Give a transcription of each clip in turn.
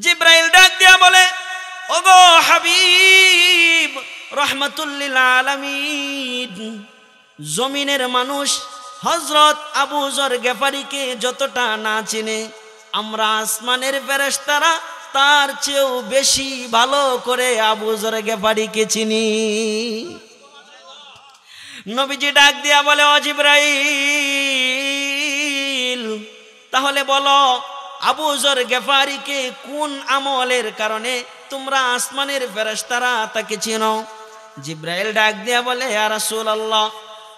জিব্রাইল ডাক দিয়া বলে, ওগো হাবিব রাহমাতুল লিল আলামিন, জমিনের মানুষ হযরত আবু যর গেফারিকে যতটা না চিনে, আমরা আসমানের ফেরেশতারা তার চেয়েও বেশি ভালো করে আবু যর গেফারিকে চিনি। নবীজি ডাক দিয়া বলে, ও জিব্রাইল, তাহলে বলো আবু যর গেফারিকে কোন আমলের কারণে তোমরা আসমানের ফেরেশতারা তাকে চিনো? জিব্রাইল ডাক দিয়া বলে, ইয়া রাসূলুল্লাহ,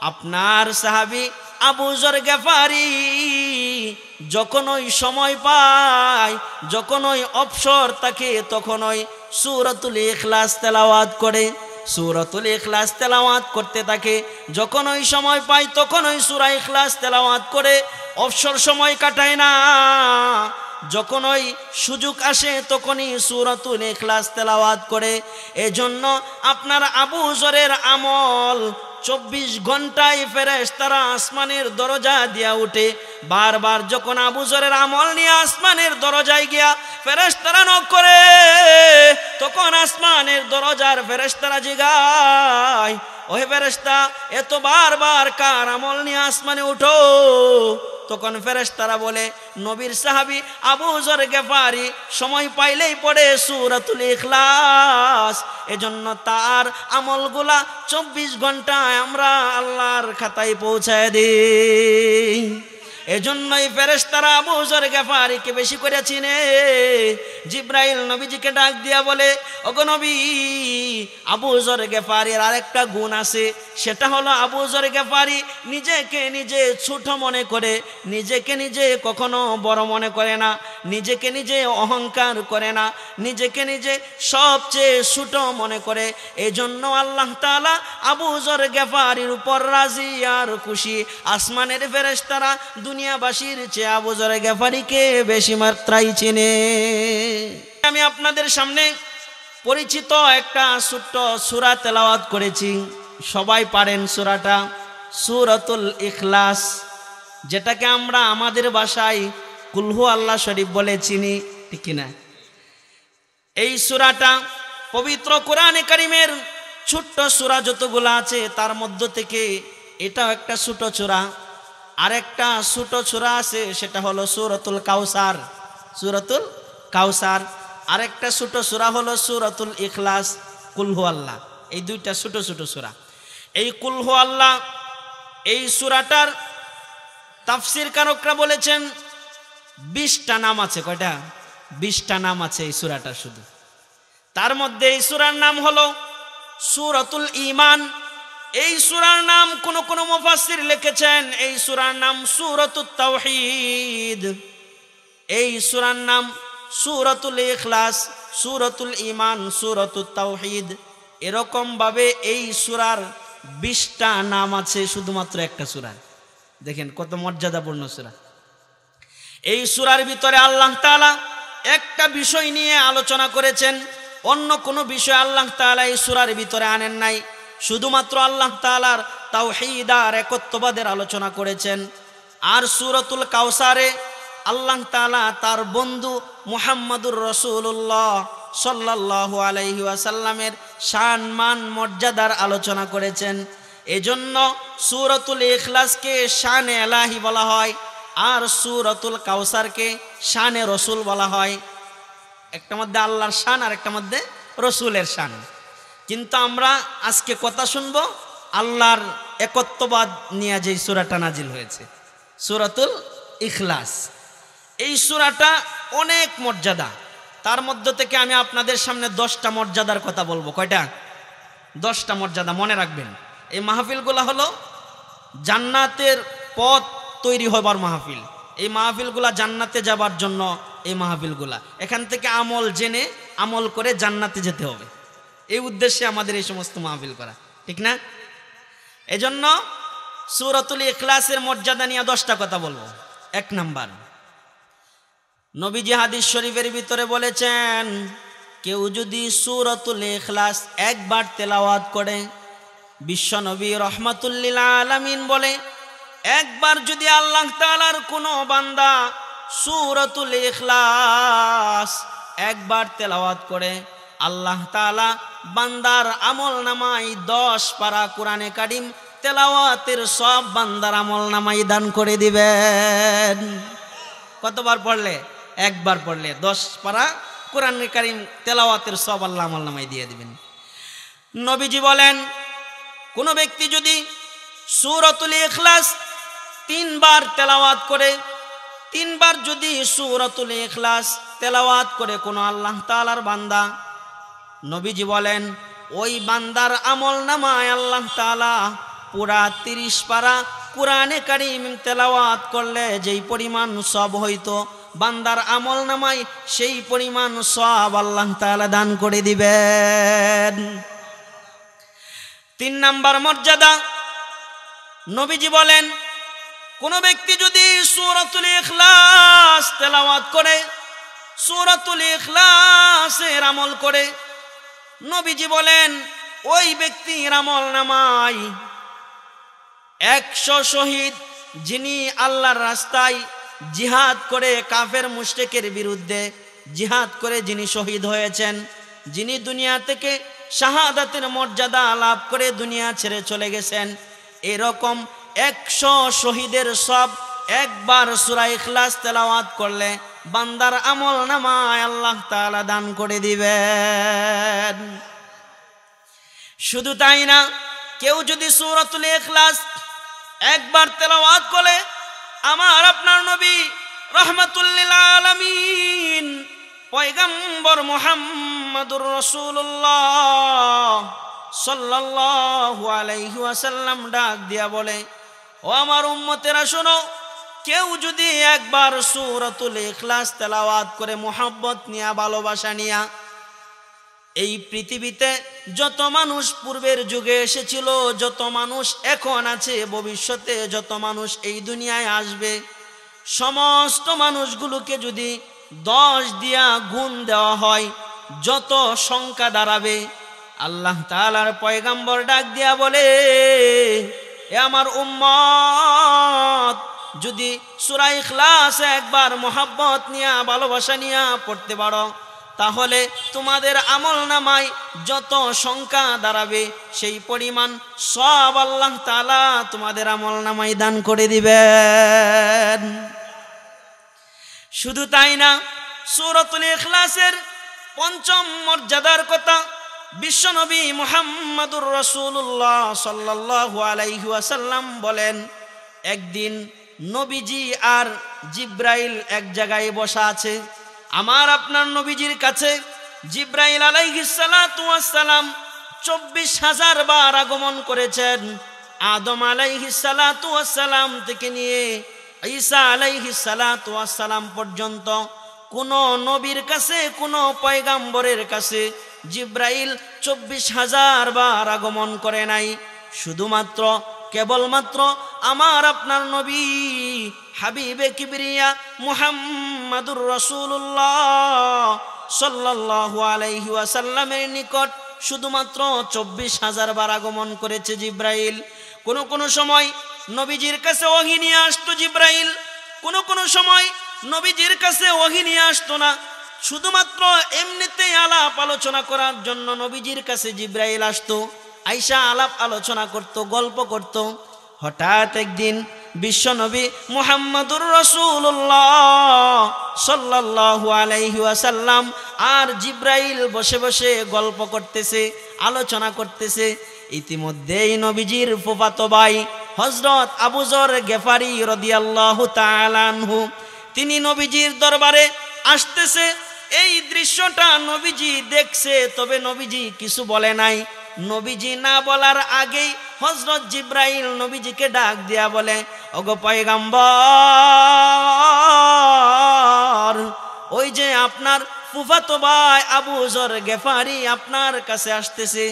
আপনার সাহাবী আবু যর গেফারি যখন ওই সময় পায়, যখন ওই অবসর থাকে, তখন ওই সূরাতুল ইখলাস তেলাওয়াত করে, সূরাতুল ইখলাস তেলাওয়াত করতে থাকে। যখন ওই সময় পায় তখন ওই সূরা ইখলাস তেলাওয়াত করে, অবসর সময় কাটায় না। যখন ওই সুযোগ আসে তখনই সূরাতুল ইখলাস তেলাওয়াত করে। এজন্য আপনার আবু যরের আমল 24 ঘন্টায় ফেরেশতারা আসমানের দরজা দিয়া উঠে। বারবার যখন আবু যরের আমল নিয়ে আসমানের দরজায় গিয়া ফেরেশতারা নক করে, তখন আসমানের দরজার ফেরেশতারা জিগায়, ওহে ফেরেশতা, এত বারবার কার আমল নিয়ে আসমানে উঠো? তখন ফেরেশতারা বলে, নবীর সাহাবী আবু যর গেফারি সময় পাইলেই পড়ে সূরাতুল ইখলাস, এজন্য তার আমলগুলা 24 ঘন্টায় আমরা আল্লাহর খাতায় পৌঁছায় দিই। এজন্যই ফেরেশতারা আবু যর গেফারিকে বেশি করে চিনে। জিব্রাইল নবীজিকে ডাক দিয়া বলে, ওগো নবী, আবু যর গেফারির আরেকটা গুণ আছে, সেটা হলো আবু যর গেফারি নিজেকে নিজে ছোট মনে করে, নিজেকে নিজে কখনো বড় মনে করে না, নিজেকে নিজে অহংকার করে না, নিজেকে নিজে সবচেয়ে ছোট মনে করে। এজন্য আল্লাহ তাআলা আবু যর গেফারির উপর রাজি আর খুশি। আসমানের ফেরেশতারা দুনিয়াবাসীর চেয়ে আবু যর গেফারিকে বেশি মাত্রায় চিনে। আমি আপনাদের সামনে পরিচিত একটা ছোট্ট সূরা তেলাওয়াত করেছি, সবাই পারেন সূরাটা, সূরাতুল ইখলাস, যেটাকে আমরা আমাদের ভাষায় কুল হু আল্লাহ শরীফ বলে চিনি, ঠিক কিনা? এই সূরাটা পবিত্র কোরআনে কারীমের ছোট্ট সূরা যতগুলো আছে তার মধ্য থেকে এটাও একটা ছোট সূরা। আরেকটা ছোট সূরা আছে, সেটা হলো সূরাতুল কাউসার, সূরাতুল কাউসার। আরেকটা ছোট সূরা হলো সূরাতুল ইখলাস, কুল হু আল্লাহ। এই দুইটা ছোট ছোট সূরা। এই কুল হু আল্লাহ এই সূরাটার তাফসীর কারকরা বলেছেন 20টা নাম আছে। কয়টা? 20টা নাম আছে এই সূরাটার শুধু। তার মধ্যে এই সূরার নাম হলো সূরাতুল ঈমান। এই সূরার নাম কোন মুফাসসির লিখেছেন এই সূরার নাম সূরাতুত তাওহীদ। এই সূরার নাম সূরাতুল ইখলাস, সূরাতুল ঈমান, সূরাতুত তাওহীদ। এরকম ভাবে এই সূরার 20টা নাম আছে শুধুমাত্র একটা সূরা। দেখেন কত মর্যাদাপূর্ণ সূরা। এই সূরার ভিতরে আল্লাহ তাআলা একটা বিষয় নিয়ে আলোচনা করেছেন, অন্য কোনো বিষয় আল্লাহ তাআলা এই সূরার ভিতরে আনেন নাই। শুধুমাত্র আল্লাহ তাআলার তাওহীদ আর একত্ববাদের আলোচনা করেছেন। আর সূরাতুল কাউসারে আল্লাহ তাআলা তার বন্ধু মুহাম্মদুর রাসূলুল্লাহ সাল্লাল্লাহু আলাইহি ওয়াসাল্লামের শান মান মর্যাদার আলোচনা করেছেন। এজন্য সূরাতুল ইখলাসকে শানে ইলাহি বলা হয়, আর সূরাতুল কাউসারকে শানে রাসূল বলা হয়। একটা মধ্যে আল্লাহর শান আর একটা মধ্যে রাসূলের শান। কিন্তু আমরা আজকে কথা শুনবো আল্লাহর একত্ববাদ নিয়ে যে সূরাটা নাজিল হয়েছে, সূরাতুল ইখলাস। এই সূরাটা অনেক মর্যাদা। তার মধ্য থেকে আমি আপনাদের সামনে 10টা মর্যাদার কথা বলবো। কয়টা? 10টা মর্যাদা মনে রাখবেন। এই মাহফিলগুলো হলো জান্নাতের পথ তৈরি হবার মাহফিল। এই মাহফিলগুলা জান্নাতে যাবার জন্য এই মাহফিলগুলা। এখান থেকে আমল জেনে আমল করে জান্নাতে যেতে হবে, এই উদ্দেশ্যে আমাদের এই সমস্ত মাহফিল করা, ঠিক না? এজন্য সূরাতুল ইখলাসের মর্যাদা নিয়ে 10টা কথা বলবো। 1 নাম্বার, নবীজি হাদিস শরীফের ভিতরে বলেছেন, কেউ যদি সূরাতুল ইখলাস একবার তেলাওয়াত করে, বিশ্ব নবী রাহমাতুল লিল আলামিন বলে, একবার যদি আল্লাহ তাআলার কোনো বান্দা সূরাতুল ইখলাস একবার তেলাওয়াত করে আল্লাহ তাআলা বান্দার আমল নামায় 10 পারা কোরআনে কারীম তেলাওয়াতের সব বান্দার আমল নামায় দান করে দিবেন। কতবার পড়লে? একবার পড়লে 10 পারা কোরআনে কারীম তেলাওয়াতের সব আল্লাহ আমল নামায় দিয়ে দিবেন। নবীজি বলেন, কোন ব্যক্তি যদি সূরাতুল ইখলাস 3 বার তেলাওয়াত করে, 3 বার যদি সূরাতুল ইখলাস তেলাওয়াত করে কোন আল্লাহ তাআলার বান্দা, নবীজি বলেন ওই বান্দার আমল নামায় আল্লাহ তাআলা পুরা 30 পারা কোরআনে কারীম তেলাওয়াত করলে যেই পরিমাণ সওয়াব হইতো, বান্দার আমল নামায় সেই পরিমাণ সওয়াব আল্লাহ তাআলা দান করে দিবেন। 3 নাম্বার মর্যাদা, নবীজি বলেন কোন ব্যক্তি যদি সূরাতুল ইখলাস তেলাওয়াত করে, সূরাতুল ইখলাসের আমল করে, নবীজি বলেন ওই ব্যক্তির আমল নামায় 100 শহীদ, যিনি আল্লাহর রাস্তায় জিহাদ করে কাফের মুশরিকের বিরুদ্ধে জিহাদ করে যিনি শহীদ হয়েছেন, যিনি দুনিয়া থেকে শাহাদাতের মর্যাদা লাভ করে দুনিয়া ছেড়ে চলে গেছেন, এরকম 100 শহীদের সব একবার সূরা ইখলাস তেলাওয়াত করলে বান্দার আমল নামায় আল্লাহ তাআলা দান করে দিবেন। শুধু তাই না, কেউ যদি সূরাতুল ইখলাস একবার তেলাওয়াত করে, আমার আপনার নবী রাহমাতুল লিল আলামিন পয়গম্বর মুহাম্মদুর রাসূলুল্লাহ সাল্লাল্লাহু আলাইহি ওয়াসাল্লাম ডাক দিয়া বলে, ও আমার উম্মতেরা শোনো, কেউ যদি একবার সূরাতুল ইখলাস তেলাওয়াত করে মুহাব্বত নিয়া, ভালোবাসা নিয়া, এই পৃথিবীতে যত মানুষ পূর্বের যুগে এসেছিল, যত মানুষ এখন আছে, ভবিষ্যতে যত মানুষ এই দুনিয়ায় আসবে, সমস্ত মানুষগুলোকে যদি 10 দিয়া গুণ দেওয়া হয়, যত সংখ্যা দাঁড়াবে, আল্লাহ তাআলার পয়গম্বর ডাক দিয়া বলে, এ আমার উম্মত, যদি সূরা ইখলাস একবার মুহাব্বত নিয়া, ভালোবাসা নিয়া পড়তে পারো, তাহলে তোমাদের আমল নামায় যত সংখ্যা দাঁড়াবে সেই পরিমাণ সব আল্লাহ তাআলা তোমাদের আমল নামায় দান করে দিবেন। শুধু তাই না, সূরাতুল ইখলাসের 5ম মর্যাদার কথা বিশ্বনবী মুহাম্মদুর রাসূলুল্লাহ সাল্লাল্লাহু আলাইহি ওয়াসাল্লাম বলেন, একদিন নবীজি আর জিব্রাইল এক জায়গায় বসা আছে। আমার আপনার নবীজির কাছে জিব্রাইল আলাইহিস সালাতু ওয়াস সালাম 24,000 বার আগমন করেছেন। আদম আলাইহিস সালাতু ওয়াস সালাম থেকে নিয়ে ঈসা আলাইহিস সালাতু ওয়াস সালাম পর্যন্ত কোন নবীর কাছে, কোন পয়গম্বরের কাছে জিব্রাইল 24,000 বার আগমন করে নাই। শুধুমাত্র কেবলমাত্র আমার আপনার নবী হাবিবে কিবরিয়া মুহাম্মাদুর রাসূলুল্লাহ সাল্লাল্লাহু আলাইহি ওয়াসাল্লামের নিকট শুধুমাত্র 24,000 বার আগমন করেছে জিব্রাইল। কোন সময় নবীজির কাছে ওহী নিয়ে আসতো জিব্রাইল, কোন সময় নবীজির কাছে ওহী নিয়ে আসতো না, শুধুমাত্র এমনিতেই আলাপ আলোচনা করার জন্য নবীজির কাছে জিব্রাইল আসতো, আয়েশা আলাপ আলোচনা করত, গল্প করত। হঠাৎ একদিন বিশ্বনবী মুহাম্মদুর রাসূলুল্লাহ সাল্লাল্লাহু আলাইহি ওয়াসাল্লাম আর জিব্রাইল বসে বসে গল্প করতেছে, আলোচনা করতেছে। ইতিমধ্যেই নবীজির ফুফাতো ভাই হযরত আবু যর গেফারি রাদিয়াল্লাহু তাআলা আনহু তিনি নবীজির দরবারে আসতেছে। এই দৃশ্যটা নবীজি দেখছে, তবে নবীজি কিছু বলে নাই। নবীজি না বলার আগেই হযরত জিব্রাইল নবীজিকে ডাক দিয়া বলে, ওগো পয়গম্বর, ওই যে আপনার ফুফাতো ভাই আবু যর গেফারি আপনার কাছে আসতেছে।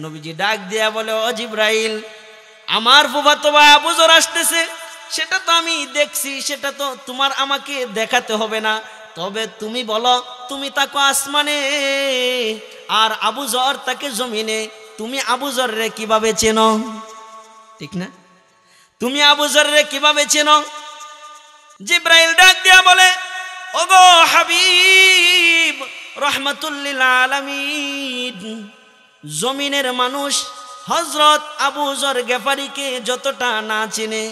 নবীজি ডাক দিয়া বলে, ও জিব্রাইল, আমার ফুফাতো ভাই আবু যর আসতেছে, সেটা তো আমি দেখছি, সেটা তো তোমার আমাকে দেখাতে হবে না। তবে তুমি বলো, তুমি তাকে আসমানে আর আবু যর তাকে জমিনে, তুমি আবু যর রে কিভাবে চেনো? ঠিক না? তুমি আবু যর রে কিভাবে চেনো? জিব্রাইল ডাক দিয়া বলে, ওগো হাবিব, রহমাতুল লিল আলামিন। জমিনের মানুষ হযরত আবু যর গেফারিকে যতটা না চিনে,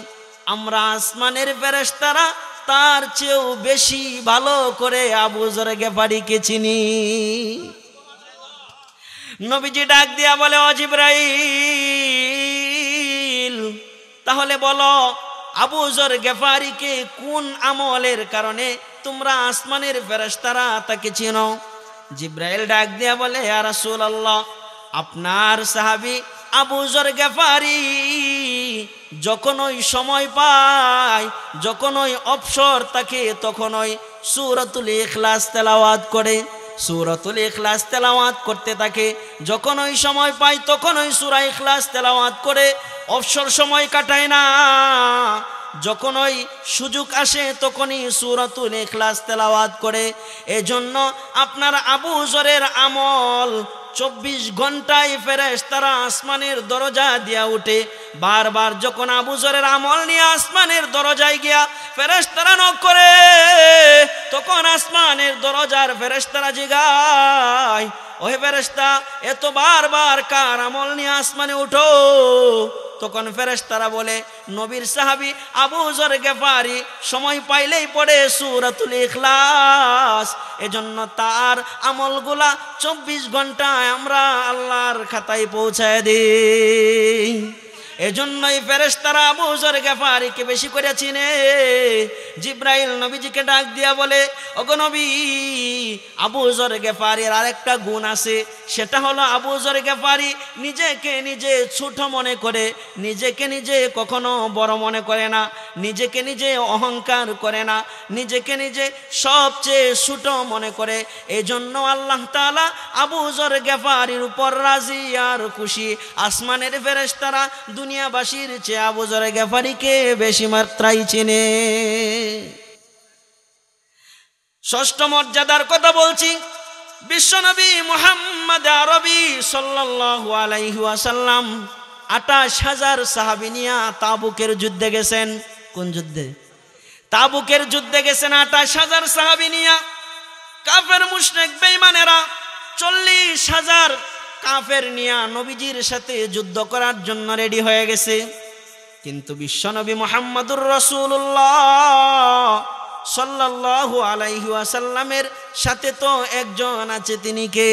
আমরা আসমানের ফেরেশতারা তার চেয়েও বেশি ভালো করে আবু যর গেফারিকে চিনি। নবীজি ডাক দিয়া বলে, ও জিবরাইল, তাহলে বলো আবু যর গেফারিকে কোন আমলের কারণে তোমরা আসমানের ফেরেশতারা তাকে চিনো? জিবরাইল ডাক দিয়া বলে, ইয়া রাসূলুল্লাহ, আপনার সাহাবী আবু যর গেফারি যখন ওই সময় পায়, যখন ওই অবসর থাকে, তখন ওই সূরাতুল ইখলাস তেলাওয়াত করে। সূরাতুল ইখলাস তেলাওয়াত করতে থাকে। যখন ওই সময় পায় তখন ওই সূরা ইখলাস তেলাওয়াত করে। অবসর সময় কাটায় না, যখন ওই সুযোগ আসে তখনই সূরাতুল ইখলাস তেলাওয়াত করে। এজন্য আপনার আবু যরের আমল 24 ঘন্টায় ফেরেশতারা আসমানের দরজা দিয়া উঠে। বারবার যখন আবু যরের আমল নিয়ে আসমানের দরজায় গিয়া ফেরেশতারা নক করে, তখন আসমানের দরজার ফেরেশতারা জিগায়, ওহে ফেরেশতা, এত বারবার কার আমল নিয়ে আসমানে উঠো? তখন ফেরেশতারা বলে, নবীর সাহাবী আবু যর গেফারি সময় পাইলেই পড়ে সূরাতুল ইখলাস, এজন্য তার আমলগুলা 24 ঘন্টায় আমরা আল্লাহর খাতায় পৌঁছায় দিই। এজন্যই ফেরেশতারা আবু যর গেফারিকে বেশি করে চিনে। জিবরাইল নবীজিকে ডাক দিয়া বলে, ওগো নবী, আবু যর গেফারির আরেকটা গুণ আছে, সেটা হলো আবু যর গেফারি নিজেকে নিজে ছোট মনে করে, নিজেকে নিজে কখনো বড় মনে করে না, নিজেকে নিজে অহংকার করে না, নিজেকে নিজে সবচেয়ে ছোট মনে করে। এজন্য আল্লাহ তাআলা আবু যর গেফারির উপর রাজি আর খুশি। আসমানের ফেরেশতারা দুনিয়াবাসীর চেয়ে আবু যর গেফারিকে বেশি মাত্রায় চিনে। ষষ্ঠ মর্যাদার কথা বলছি। বিশ্বনবী মুহাম্মদ আরবি সাল্লাল্লাহু আলাইহি ওয়াসাল্লাম 28,000 সাহাবী নিয়ে তাবুকের যুদ্ধে গেছেন। কোন যুদ্ধে? তাবুকের যুদ্ধে গেছেন 28,000 সাহাবী নিয়ে। কাফের মুশরিক বেঈমানেরা 40,000 কাফের নিয়া নবীজির সাথে যুদ্ধ করার জন্য রেডি হয়ে গেছে। কিন্তু বিশ্বনবী মুহাম্মদুর রাসূলুল্লাহ সাল্লাল্লাহু আলাইহি ওয়াসাল্লামের সাথে তো একজন আছে, তিনি কে?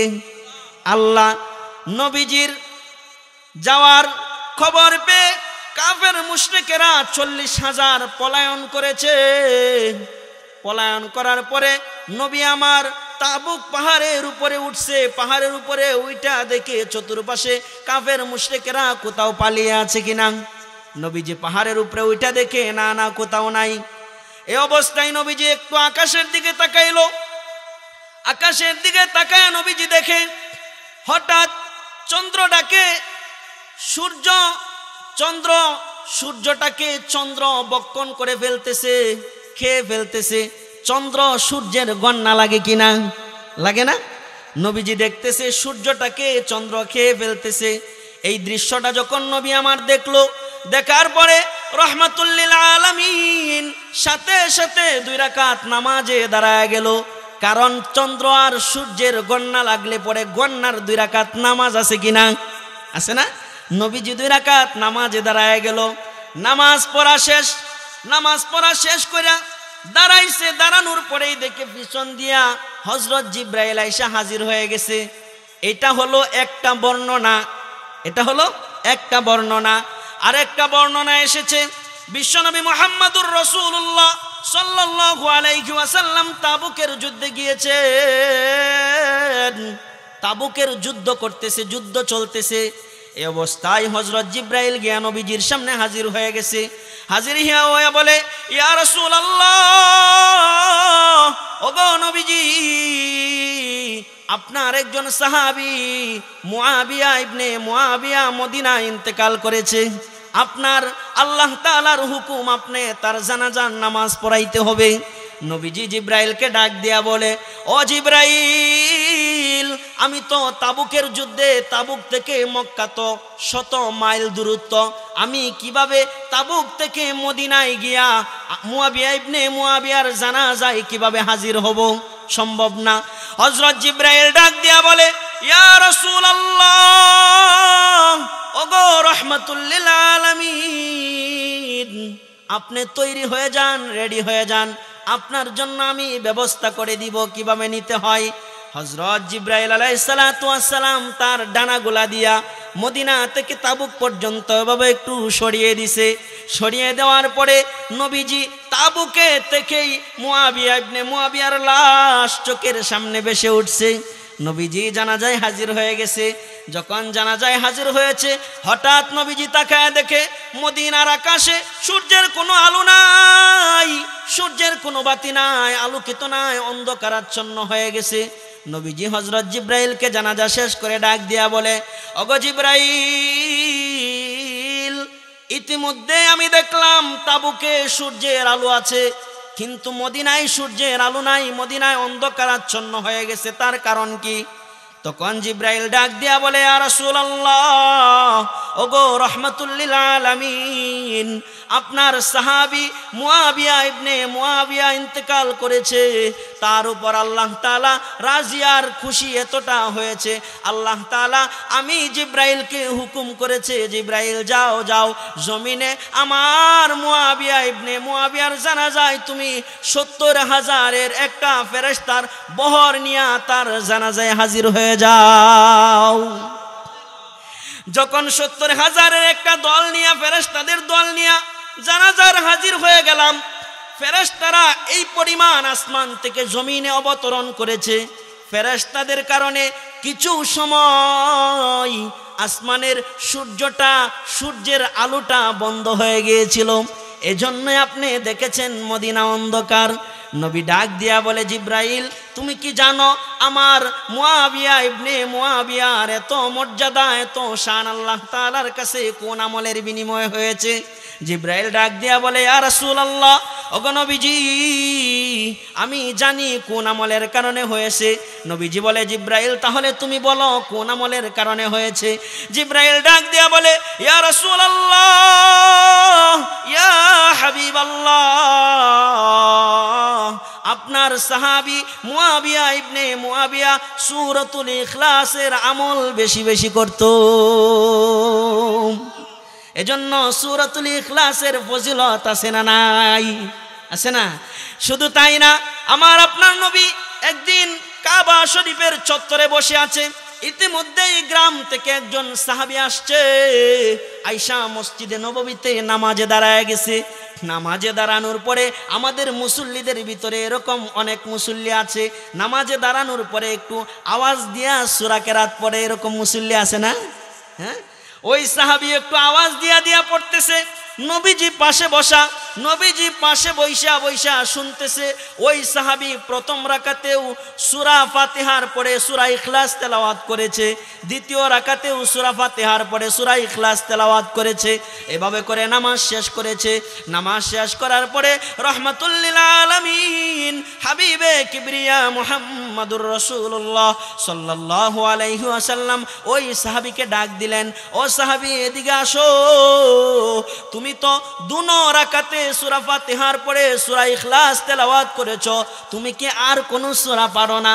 আল্লাহ। নবীজির যাওয়ার খবর পেয়ে কাফের মুশরিকেরা 40,000 পলায়ন করেছে। পলায়ন করার পরে নবী আমার তাবুক পাহাড়ের উপরে উঠছে। পাহাড়ের উপরে উইটা দেখে চতুর্পাশে কাফের মুশরিকেরা কোথাও পালিয়ে আছে কিনা। নবীজি পাহাড়ের উপরে উইটা দেখে না, না কোথাও নাই। এই অবস্থায় নবীজি একটু আকাশের দিকে তাকাইলো। আকাশের দিকে তাকায় নবীজি দেখে হঠাৎ চন্দ্র ডাকে সূর্যটাকে চন্দ্র বক্ষণ করে ফেলতেছে, খেয়ে ফেলতেছে। চন্দ্র সূর্যের গণনা লাগে কিনা? লাগে না? নবীজি দেখতেছে সূর্যটাকে চন্দ্র খেয়ে ফেলতেছে। এই দৃশ্যটা যখন নবী আমার দেখলো, দেখার পরে রহমাতুল লিল আলামিন সাথে সাথে 2 রাকাত নামাজে দাঁড়ায় গেল। কারণ চন্দ্র আর সূর্যের গণনা লাগলে পরে গণনার 2 রাকাত নামাজ আছে কিনা? আছে না? নবীজি 2 রাকাত নামাজে দাঁড়ায় গেল। নামাজ পড়া শেষ করে দাঁড়াইছে। দাঁড়ানোর পরেই দেখে পিছন দিয়া হযরত জিবরাইল আইসা হাজির হয়ে গেছে। এটা হলো একটা বর্ণনা। আর একটা বর্ণনা এসেছে বিশ্বনবী মুহাম্মদুর রাসূলুল্লাহ সাল্লাল্লাহু আলাইহি ওয়াসাল্লাম তাবুকের যুদ্ধে গিয়েছেন। তাবুকের যুদ্ধ করতেছে, যুদ্ধ চলতেছে। এই অবস্থায় হযরত জিবরাইল গিয়া নবীজির সামনে হাজির হয়ে গেছে। হাজির হয়ে বলে, ইয়া রাসূলুল্লাহ, ওগো নবীজি, আপনার একজন সাহাবী মুআবিয়া ইবনে মুআবিয়া মদিনায় ইন্তেকাল করেছে। আপনার আল্লাহ তাআলার হুকুম, আপনি তার জানাজার নামাজ পড়াইতে হবে। নবীজি জিবরাইলকে ডাক দিয়া বলে, ও জিবরাইল, আমি তো তাবুকের যুদ্ধে, তাবুক থেকে মক্কা তো 100 মাইল দূরত্ব, আমি কিভাবে তাবুক থেকে মদিনায় গিয়া মুআবিয়া ইবনে মুআবিয়ার জানাজায় কিভাবে হাজির হব? সম্ভব না। হযরত জিবরাইল ডাক দিয়া বলে, ইয়া রাসূলুল্লাহ, ওগো রাহমাতুল লিল আলামিন, আপনি তৈরি হয়ে যান, রেডি হয়ে যান, আপনার জন্য আমি ব্যবস্থা করে দিব কিভাবে নিতে হয়। হযরত জিবরাইল আলাইহিস সালাতু ওয়াস সালাম তার ডানাগুলা দিয়া মদিনা থেকে তাবুক পর্যন্ত এভাবে একটু সরিয়ে দিছে। সরিয়ে দেওয়ার পরে নবীজি তাবুকে থেকেই মুয়াবিয়া ইবনে মুয়াবিয়ার লাশ চোখের সামনে ভেসে উঠছে। নবীজি জানাজায় হাজির হয়ে গেছে। যখন জানাজায় হাজির হয়েছে, হঠাৎ নবীজি তাকায় দেখে মদিনার আকাশে সূর্যের কোনো আলো নাই, সূর্যের কোনো বাতি নাই, আলোকিত নাই, অন্ধকারাচ্ছন্ন হয়ে গেছে। নবীজি হযরত জিবরাইলকে জানাজা শেষ করে ডাক দিয়া বলে, ওগো জিবরাইল, ইতিমধ্যে আমি দেখলাম তাবুকে সূর্যের আলো আছে, কিন্তু মদিনায় সূর্যের আলো নাই, মদিনায় অন্ধকারাচ্ছন্ন হয়ে গেছে, তার কারণ কি? তখন জিবরাইল ডাক দিয়া বলে, ইয়া রাসূলুল্লাহ, ওগো রাহমাতুল লিল আলামিন, আপনার সাহাবী মুয়াবিয়া ইবনে মুয়াবিয়া ইন্তেকাল করেছে, তার উপর আল্লাহ তাআলা রাজি আর খুশি এতটা হয়েছে, আল্লাহ তাআলা আমি জিবরাইলকে হুকুম করেছে, জিবরাইল যাও যাও জমিনে আমার মুয়াবিয়া ইবনে মুয়াবিয়ার জানাজায় তুমি ৭০,০০০-এর একটা ফেরেশতার বহর নিয়া তার জানাজায় হাজির হয়ে যাও। যখন ৭০,০০০-এর একটা দল নিয়া, ফেরেশতাদের দল নিয়া জানাজার হাজির হয়ে গেলাম, ফেরেশতারা এই পরিমাণ আসমান থেকে জমিনে অবতরণ করেছে। ফেরেশতাদের কারণে কিছু সময় আসমানের সূর্যের আলোটা বন্ধ হয়ে গিয়েছিল, এজন্য আপনি দেখেছেন মদিনা অন্ধকার। নবী ডাক দিয়া বলে, জিবরাইল, তুমি কি জানো আমার মুয়াবিয়া ইবনে মুয়াবিয়ার এত মর্যাদা, এত শান আল্লাহ তাআলার কাছে কোন আমলের বিনিময় হয়েছে? জিবরাইল ডাক দিয়া বলে, ইয়া রাসূলুল্লাহ, ওগো নবীজি, আমি জানি কোন আমলের কারণে হয়েছে। নবীজি বলে, জিবরাইল, তাহলে তুমি বলো কোন আমলের কারণে হয়েছে। জিবরাইল ডাক দিয়া বলে, ইয়া রাসূলুল্লাহ, ইয়া হাবিবাল্লাহ, আপনার সাহাবী মুয়াবিয়া ইবনে মুয়াবিয়া সূরাতুল ইখলাসের আমল বেশি বেশি করত, এজন্য সূরাতুল ইখলাসের ফজিলত আছে না নাই? আছে না? শুধু তাই না, আমার আপনার নবী একদিন কাবা শরীফের চত্বরে বসে আছে। ইতিমধ্যেই গ্রাম থেকে একজন সাহাবী আসছে, আয়েশা মসজিদে নববীতে নামাজে দাঁড়ায় গেছে। নামাজে দাঁড়ানোর পরে আমাদের মুসল্লিদের ভিতরে এরকম অনেক মুসল্লি আছে, নামাজে দাঁড়ানোর পরে একটু আওয়াজ দিয়া সূরা কেরাত পড়ে, এরকম মুসল্লি আছে না? হ্যাঁ, ওই সাহাবী একটু আওয়াজ দিয়া দিয়া পড়তেছে, নবীজি পাশে বসা, নবীজি পাশে বৈশা বৈশা শুনতেছে। ওই সাহাবী প্রথম রাকাতেও সূরা ফাতিহার পরে সূরা ইখলাস তেলাওয়াত করেছে, দ্বিতীয় রাকাতেও সূরা ফাতিহার পরে সূরা ইখলাস তেলাওয়াত করেছে, এভাবে করে নামাজ শেষ করেছে। নামাজ শেষ করার পরে রাহমাতুল লিল আলামিন হাবিবে কিবরিয়া মুহাম্মাদুর রাসূলুল্লাহ সাল্লাল্লাহু আলাইহি ওয়াসাল্লাম ওই সাহাবীকে ডাক দিলেন, ও সাহাবী, এদিকে আসো, তুমি তো দুনো রাকাতে সূরা ফাতিহার পরে সূরা ইখলাস তেলাওয়াত করেছো, তুমি কি আর কোন সূরা পারো না?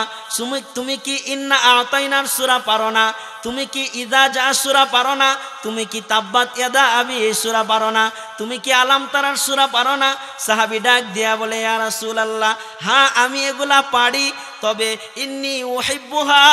তুমি কি ইন্না আতাইনার সূরা পারো না? তুমি কি ইযা জা সূরা পারো না? তুমি কি তাব্বাত ইয়াদা আবি এই সূরা পারো না? তুমি কি আলাম তারার সূরা পারো না? সাহাবী ডাক দিয়া বলে, ইয়া রাসূলুল্লাহ, হ্যাঁ আমি এগুলা পারি, তবে ইন্নী উহিব্বুহা,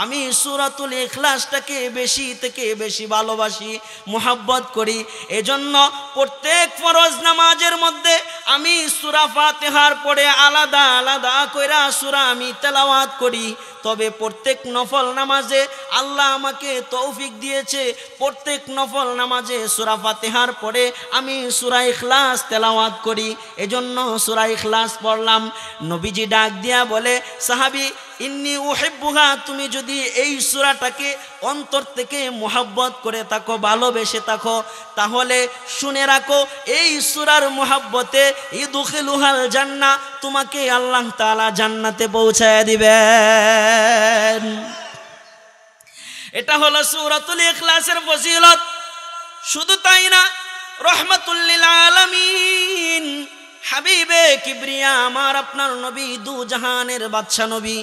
আমি সূরাতুল ইখলাসটাকে বেশি থেকে বেশি ভালোবাসি, মুহাব্বত করি, এজন্য প্রত্যেক ফরজ নামাজের মধ্যে আমি সূরা ফাতিহার পরে আলাদা আলাদা কইরা সূরা আমি তেলাওয়াত করি। তবে প্রত্যেক নফল নামাজে আল্লাহ আমাকে তৌফিক দিয়েছে, প্রত্যেক নফল নামাজে সূরা ফাতিহার পরে আমি সূরা ইখলাস তেলাওয়াত করি, এজন্য সূরা ইখলাস পড়লাম। নবীজি ডাক দিয়া বলে, সাহাবী, ইন্নী উহিব্বুহা, তুমি যদি এই সূরাটাকে অন্তর থেকে মুহাব্বত করে থাকো, ভালোবেসে থাকো, তাহলে শুনে রাখো, এই সূরার মুহাব্বতে ইদখিলুহাল জান্নাহ, তোমাকে আল্লাহ তাআলা জান্নাতে পৌঁছায় দিবেন। এটা হলো সূরাতুল ইখলাসের ফজিলত। শুধু তাই না, রাহমাতুল লিল আলামিন হাবিবে কিবরিয়া আমার আপনার নবী দু জাহানের বাদশা নবী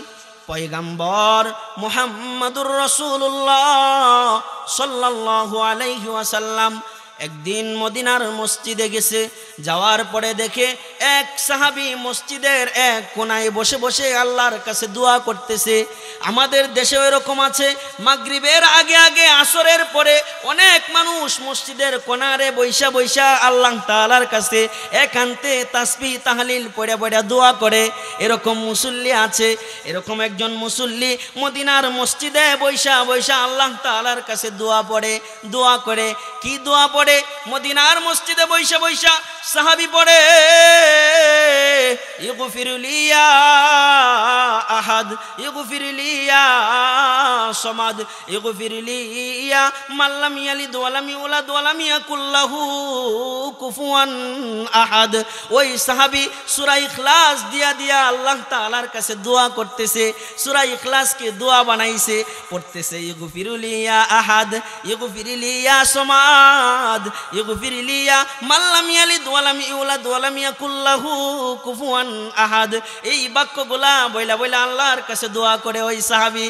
পয়গম্বর মুহাম্মদুর রাসূলুল্লাহ সাল্লাল্লাহু আলাইহি ওয়াসাল্লাম একদিন মদিনার মসজিদে গেছে। যাওয়ার পরে দেখে এক সাহাবী মসজিদের এক কোনায় বসে বসে আল্লাহর কাছে দোয়া করতেছে। আমাদের দেশে এরকম আছে, মাগরিবের আগে আগে আসরের পরে অনেক মানুষ মসজিদের কোনারে বৈশা বৈশা আল্লাহ তাআলার কাছে একান্তে তাসবিহ তাহলিল পড়ে পড়ে দোয়া করে। এরকম মুসল্লি আছে। এরকম একজন মুসল্লি মদিনার মসজিদে বৈশা বৈশা আল্লাহ তাআলার কাছে দোয়া পড়ে, দোয়া করে। কি দোয়া পড়ে? মদিনার মসজিদে বৈশা বৈশা সাহাবী পড়ে, ইগফির লি ইয়া আহাদ, ইগফির লি ইয়া সামাদ, ইগফির লি ইয়া মান লাম ইয়ালিদ ওয়া লাম ইউলাদ ওয়া লাম ইয়াকুল লাহু কুফুয়ান আহাদ। ওই সাহাবী সূরা ইখলাস দিয়া দিয়া আল্লাহ তাআলার কাছে দোয়া করতেছে। সূরা ইখলাসকে দোয়া বানাইছে, পড়তেছে ইগফির লি ইয়া আহাদ, ইগফির লি ইয়া সামাদ, ইগফির লি ইয়া মান লাম ইয়ালিদ ওয়া লাম ইউলাদ ওয়া লাম ইয়াকুল লাহু কুফুয়ান আহাদ। এই বাক্যগুলা বইলা বইলা আল্লাহর কাছে দোয়া করে ওই সাহাবী।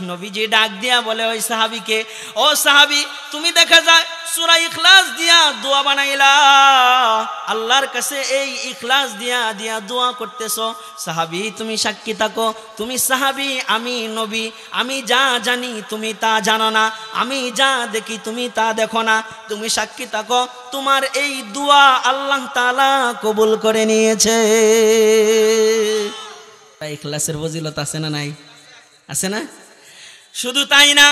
নবীজি ডাক দিয়া বলে ওই সাহাবীকে, ও সাহাবী, তুমি দেখা যায় সূরা ইখলাস দিয়া দোয়া বানাইলা, আল্লাহর কাছে এই ইখলাস দিয়া দিয়া দোয়া করতেছো। সাহাবী, তুমি সাক্ষী থাকো, তুমি সাহাবী, আমি নবী। আমি যা জানি তুমি তা জানো না, আমি যা দেখি তুমি তা দেখো না। তুমি সাক্ষী থাকো, তোমার এই দোয়া আল্লাহ তাআলা কবুল করে নিয়েছে। ইখলাসের ফজিলত আছে না নাই? আছে না? শুধু তাই না,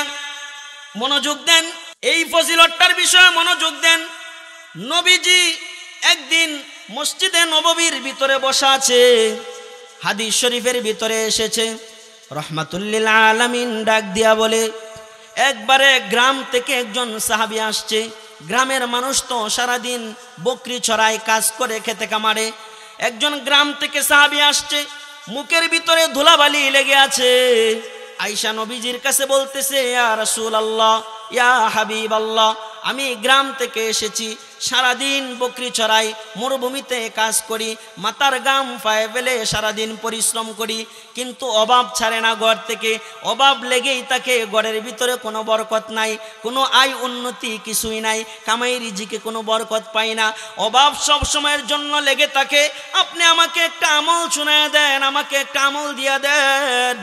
মনোযোগ দেন, এই ফজিলতটার বিষয়ে মনোযোগ দেন। নবীজি একদিন মসজিদে নববীর ভিতরে বসা আছে, হাদিস শরীফের ভিতরে এসেছে, রহমাতুল লিল আলামিন ডাক দিয়া বলে, একবারে গ্রাম থেকে একজন সাহাবী আসছে। গ্রামের মানুষ তো সারাদিন বকরি চড়ায়, কাজ করে, খেতে কামারে। একজন গ্রাম থেকে সাহাবী আসছে, মুখের ভিতরে ধুলাবালি লেগে আছে। আয়েশা নবীজির কাছে বলতেছে, ইয়া রাসূলুল্লাহ, ইয়া হাবিবাল্লাহ, আমি গ্রাম থেকে এসেছি, সারাদিন বকরি চড়াই, মরুভূমিতে কাজ করি, মাথার গাম পায়ে ফেলে সারাদিন পরিশ্রম করি, কিন্তু অভাব ছাড়ে না। ঘর থেকে অভাব লেগেই থাকে, ঘরের ভিতরে কোনো বরকত নাই, কোনো আয় উন্নতি কিছুই নাই, কামাই রিজিকে কোনো বরকত পাই না, অভাব সব সময়ের জন্য লেগে থাকে। আপনি আমাকে একটা আমল শোনায় দেন, আমাকে একটা আমল দিয়া দেন,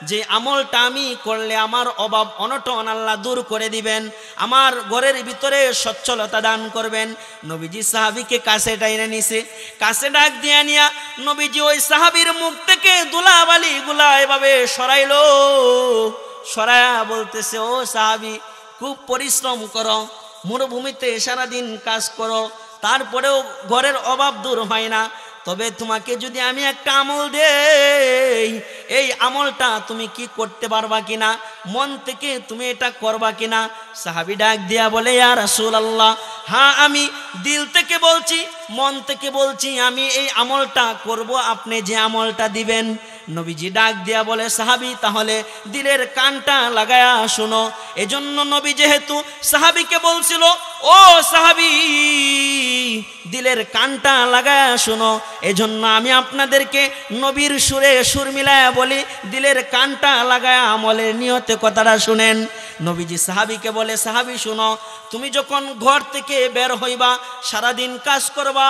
যে আমলটা আমি করলে আমার অভাব অনটন আল্লাহ দূর করে দিবেন, আমার ঘরের ভিতরে সচ্ছলতা দান করবেন। নবীজি সাহাবীকে কাছে টাইনে নিছে, কাছে ডাক দিয়া নিয়া নবীজি ওই সাহাবীর মুখ থেকে ধুলাবালি গুলা এভাবে সরাইলো, সরায়া বলতেছে, ও সাহাবী, খুব পরিশ্রম করো, মরুভূমিতে সারাদিন কাজ করো, তারপরেও ঘরের অভাব দূর হয় না, তবে তোমাকে যদি আমি একটা আমল দেই, এই আমলটা তুমি কি করতে পারবা কিনা, মন থেকে তুমি এটা করবা কিনা? সাহাবী ডাক দিয়া বলে, ইয়া রাসূলুল্লাহ, হ্যাঁ, আমি দিল থেকে বলছি, মন থেকে বলছি, আমি এই আমলটা করব, আপনি যে আমলটা দিবেন। নবীজি ডাক দিয়া বলে, সাহাবী, তাহলে দিলের কানটা লাগায়া শোনো। এজন্য নবী যেহেতু সাহাবীকে বলছিল, ও সাহাবী, দিলের কানটা লাগায়া শোনো, এজন্য আমি আপনাদেরকে নবীর সুরে সুর মিলায়া বলি, দিলের কানটা লাগায়া আমলের নিয়তে কথাটা শুনেন। নবীজি সাহাবীকে বলে, সাহাবী শোনো, তুমি যখন ঘর থেকে বের হইবা, সারাদিন কাজ করবা,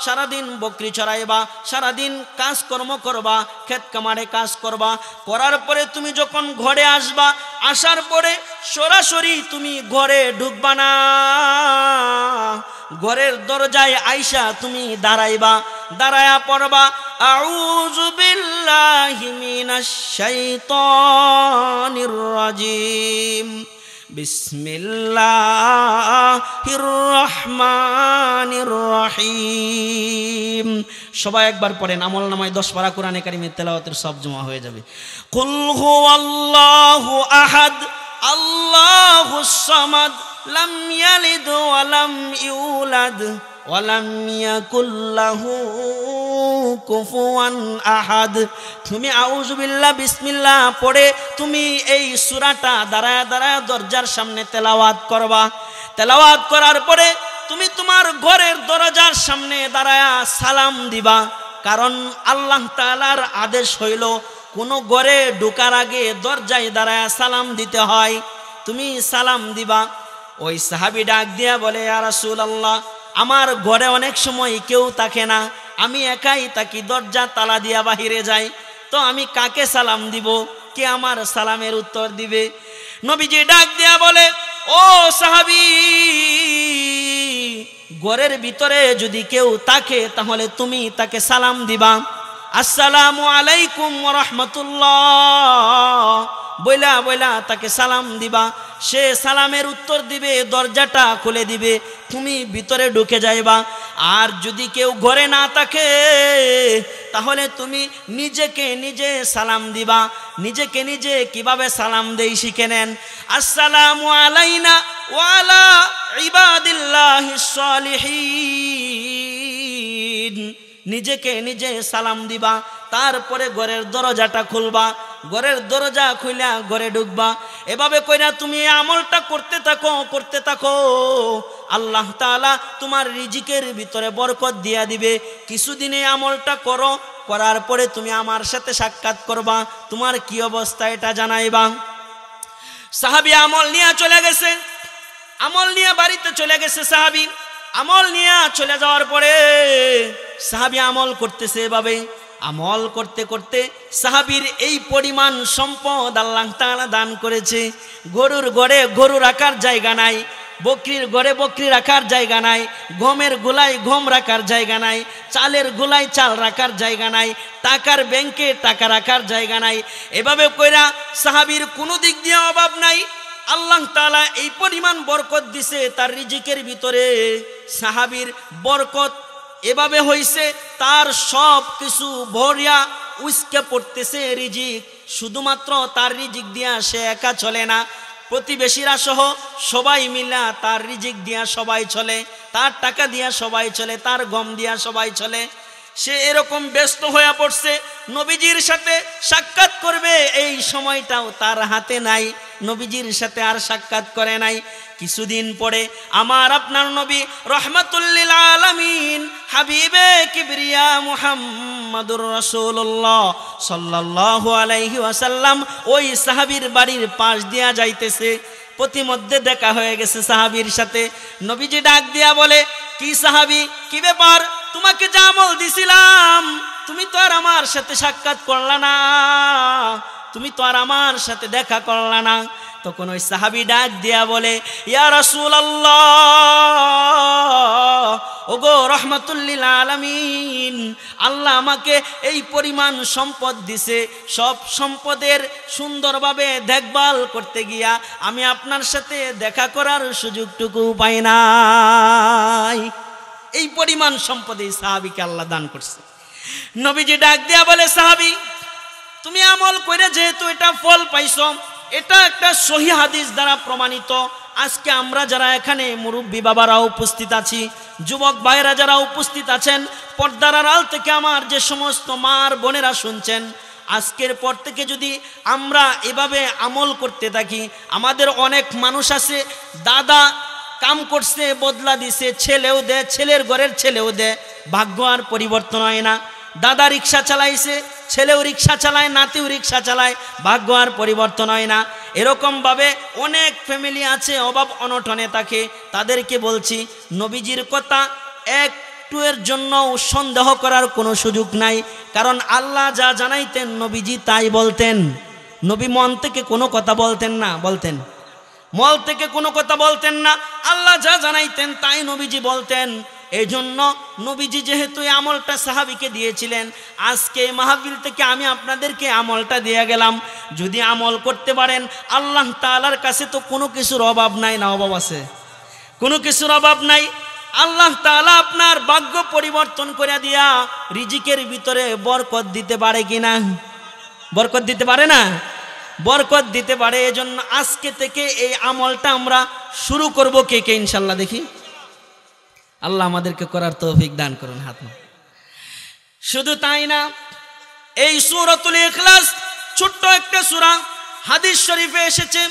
সারাদিন বকরি চড়াইবা, সারাদিন কাজকর্ম করবা, ক্ষেত কামারে কাজ করবা, করার পরে তুমি যখন ঘরে আসবা, আসার পরে সরাসরি তুমি ঘরে ঢুকবা না, ঘরের দরজায় আইসা তুমি দাঁড়াইবা, দাঁড়ায়া পড়বা, আউযু বিল্লাহি মিনাশ শাইতানির রাজিম, বিসমিল্লাহির রহমানির রহিম। সবাই একবার পড়েন, আমল নামায় 10 পারা কোরআনে কারিমের তেলাওয়াতের সব জমা হয়ে যাবে। কুল হুয়াল্লাহু আহাদ, আল্লাহুস সামাদ, লাম ইয়ালিদ ওয়া লাম ইউলাদ ওয়া লাম ইয়াকুল লাহু কুফুয়ান আহাদ। তুমি আউযু বিল্লাহ বিসমিল্লাহ পড়ে তুমি এই সূরাটা দাঁড়ায় দাঁড়ায় দরজার সামনে তেলাওয়াত করবা। তেলাওয়াত করার পরে তুমি তোমার ঘরের দরজার সামনে দাঁড়ায়া সালাম দিবা, কারণ আল্লাহ তাআলার আদেশ হইল কোন ঘরে ঢোকার আগে দরজায় দাঁড়ায়া সালাম দিতে হয়। তুমি সালাম দিবা। ওই সাহাবী ডাক দিয়া বলে, ইয়া রাসূলুল্লাহ, আমার ঘরে অনেক সময় কেউ থাকে না, আমি একাই থাকি, দরজা তালা দিয়া বাহিরে যাই, তো আমি কাকে সালাম দিব? কে আমার সালামের উত্তর দিবে? নবীজি ডাক দিয়া বলে, ও সাহাবী, ঘরের ভিতরে যদি কেউ থাকে তাহলে তুমি তাকে সালাম দিবা, আসসালামু আলাইকুম ওয়া রাহমাতুল্লাহ বইলা বইলা তাকে সালাম দিবা। সে সালামের উত্তর দিবে, দরজাটা খুলে দিবে, তুমি ভিতরে ঢুকে যাইবা। আর যদি কেউ ঘরে না থাকে তাহলে তুমি নিজেকে নিজে সালাম দিবা। নিজেকে নিজে কিভাবে সালাম দেই শিখে নেন। আসসালামু আলাইনা ওয়া আলা ইবাদিল্লাহিস সালিহিন। নিজেকে নিজে সালাম দিবা, তারপরে ঘরের দরজাটা খুলবা, ঘরের দরজা খুইলা ঘরে ঢুকবা। এভাবে কইরা তুমি আমলটা করতে থাকো, আল্লাহ তাআলা তোমার রিজিকের ভিতরে বরকত দিয়া দিবে। কিছুদিনে আমলটা করো, করার পরে তুমি আমার সাথে সাক্ষাৎ করবা, তোমার কি অবস্থা এটা জানাইবা। সাহাবী আমল নিয়ে চলে গেছে, আমল নিয়ে বাড়িতে চলে গেছে। সাহাবী আমল নিয়ে চলে যাওয়ার পরে সাহাবী আমল করতেছে। এভাবে আমল করতে করতে সাহাবীর এই পরিমাণ সম্পদ আল্লাহ তাআলা দান করেছে। গরুর ঘরে গরু রাখার জায়গা নাই, বকরির ঘরে বকরি রাখার জায়গা নাই, গমের গোলায় গম রাখার জায়গা নাই, চালের গোলায় চাল রাখার জায়গা নাই, টাকার ব্যাংকে টাকা রাখার জায়গা নাই। এভাবে কইরা সাহাবীর কোনো দিক দিয়ে অভাব নাই। আল্লাহ তাআলা এই পরিমাণ বরকত দিছে তার রিজিকের ভিতরে। সাহাবীর বরকত এভাবে হইছে, তার সব কিছু ভরিয়া উস্কে পড়তেছে রিজিক। শুধুমাত্র তার রিজিক দিয়া সে একা চলে না, প্রতিবেশীরা সহ সবাই মিলা তার রিজিক দিয়া সবাই চলে, তার টাকা দিয়া সবাই চলে, তার গম দিয়া সবাই চলে। সে এরকম ব্যস্ত হয়ে পড়ছে, নবীজির সাথে সাক্ষাৎ করবে এই সময়টাও তার হাতে নাই, নবীজির সাথে আর সাক্ষাৎ করে নাই। কিছুদিন পরে আমার আপনার নবী রাহমাতুল লিল আলামিন হাবিবে কিবরিয়া মুহাম্মাদুর রাসূলুল্লাহ সাল্লাল্লাহু আলাইহি ওয়াসাল্লাম ওই সাহাবীর বাড়ির পাশ দিয়া যাইতেছে। প্রতিমধ্যে দেখা হয়ে গেছে সাহাবীর সাথে। নবীজি ডাক দিয়া বলে, কি সাহাবী, কি ব্যাপার? তোমাকে যা আমল দিছিলাম তুমি তো আর আমার সাথে সাক্ষাৎ করলা না, তুমি তো আর আমার সাথে দেখা করলা না। তখন ওই সাহাবী ডাক দিয়া বলে, ইয়া রাসূলুল্লাহ, ওগো রাহমাতুল লিল আলামিন, আল্লাহ আমাকে এই পরিমাণ সম্পদ দিছে, সব সম্পদের সুন্দরভাবে দেখভাল করতে গিয়া আমি আপনার সাথে দেখা করার সুযোগটুকু পাই নাই। এই পরিমাণ সম্পদ এই সাহাবীকে আল্লাহ দান করছে। নবীজি ডাক দিয়া বলে, সাহাবী, তুমি আমল করে যেহেতু এটা ফল পাইছো, এটা একটা সহিহ হাদিস দ্বারা প্রমাণিত। আজকে আমরা যারা এখানে মুরব্বী বাবারা উপস্থিত আছি, যুবক ভাইরা যারা উপস্থিত আছেন, পর্দার আড়াল থেকে আমার যে সমস্ত মার বোনেরা শুনছেন, আজকের পর থেকে যদি আমরা এভাবে আমল করতে থাকি, আমাদের অনেক মানুষ আছে, দাদা কাম করছে বদলা দিছে, ছেলেও দেয়, ছেলের ঘরের ছেলেও দেয়, ভাগ্য আর পরিবর্তন হয় না। দাদা রিক্সা চালাইছে, ছেলেও রিক্সা চালায়, নাতিও রিক্সা চালায়, ভাগ্য আর পরিবর্তন হয় না। এরকমভাবে অনেক ফ্যামিলি আছে অভাব অনটনে থাকে। তাদেরকে বলছি, নবীজির কথা একটু এর জন্য সন্দেহ করার কোনো সুযোগ নাই, কারণ আল্লাহ যা জানাইতেন নবীজি তাই বলতেন। নবী মন থেকে কোনো কথা বলতেন না, বলতেন মল থেকে কোনো কথা বলতেন না, আল্লাহ যা জানাইতেন তাই নবীজি বলতেন। এই জন্য নবীজি যেহেতু এই আমলটা সাহাবীকে দিয়েছিলেন, আজকে মাহফিল থেকে আমি আপনাদেরকে আমলটা দিয়ে গেলাম। যদি আমল করতে পারেন, আল্লাহ তাআলার কাছে তো কোনো কিছুর অভাব নাই, না অভাব আছে? কোনো কিছুর অভাব নাই। আল্লাহ তাআলা আপনার ভাগ্য পরিবর্তন করে দিয়া রিজিকের ভিতরে বরকত দিতে পারে কিনা? বরকত দিতে পারে না? বরকত দিতে পারে। এজন্য আজকে থেকে এই আমলটা আমরা শুরু করব। কে কে ইনশাল্লাহ দেখি? আল্লাহ আমাদেরকে করার তৌফিক দান করুন। হাত না। শুধু তাই না, এই সূরাতুল ইখলাস ছোট্ট একটা সূরা, হাদিস শরীফে এসেছে,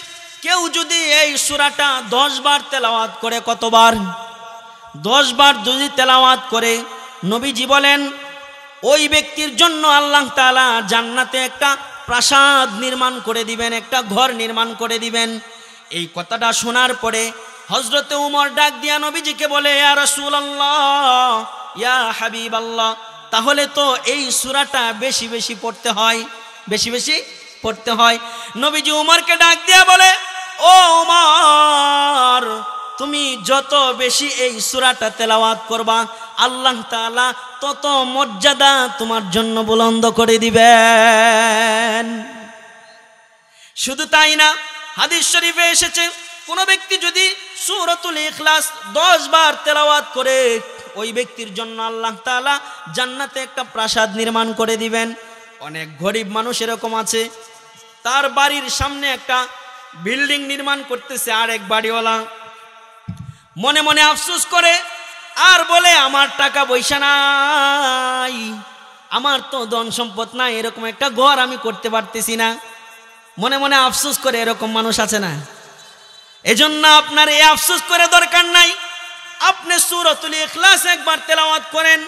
কেউ যদি এই সূরাটা 10 বার তেলাওয়াত করে, কতবার? 10 বার যদি তেলাওয়াত করে, নবীজি বলেন ওই ব্যক্তির জন্য আল্লাহ তাআলা জান্নাতে একটা প্রাসাদ নির্মাণ করে দিবেন, একটা ঘর নির্মাণ করে দিবেন। এই কথাটা শোনার পরে হযরতে উমর ডাক দিয়া নবীজিকে বলে, ইয়া রাসূলুল্লাহ, ইয়া হাবিবাল্লাহ, তাহলে তো এই সূরাটা বেশি বেশি পড়তে হয়, বেশি বেশি পড়তে হয়। নবীজি উমরকে ডাক দিয়া বলে, ও উমর, তুমি যত বেশি এই সূরাটা তেলাওয়াত করবা, আল্লাহ তাআলা তত মর্যাদা তোমার জন্য বুলন্দ করে দিবেন। শুধু তাই না, হাদিস শরীফে এসেছে কোন ব্যক্তি যদি সূরাতুল ইখলাস 10 বার তেলাওয়াত করে, ওই ব্যক্তির জন্য আল্লাহ তাআলা জান্নাতে একটা প্রাসাদ নির্মাণ করে দিবেন। অনেক গরিব মানুষ এরকম আছে, তার বাড়ির সামনে একটা বিল্ডিং নির্মাণ করতেছে, আর এক বাড়িওয়ালা মনে মনে আফসোস করে আর বলে, আমার টাকা পয়সা নাই, আমার তো ধন সম্পদ নাই, এরকম একটা ঘর আমি করতে পারতেছি না। মনে মনে আফসোস করে, এরকম মানুষ আছে না? এজন্য আপনার এই আফসোস করে দরকার নাই, আপনি সূরাতুল ইখলাস একবার তেলাওয়াত করেন,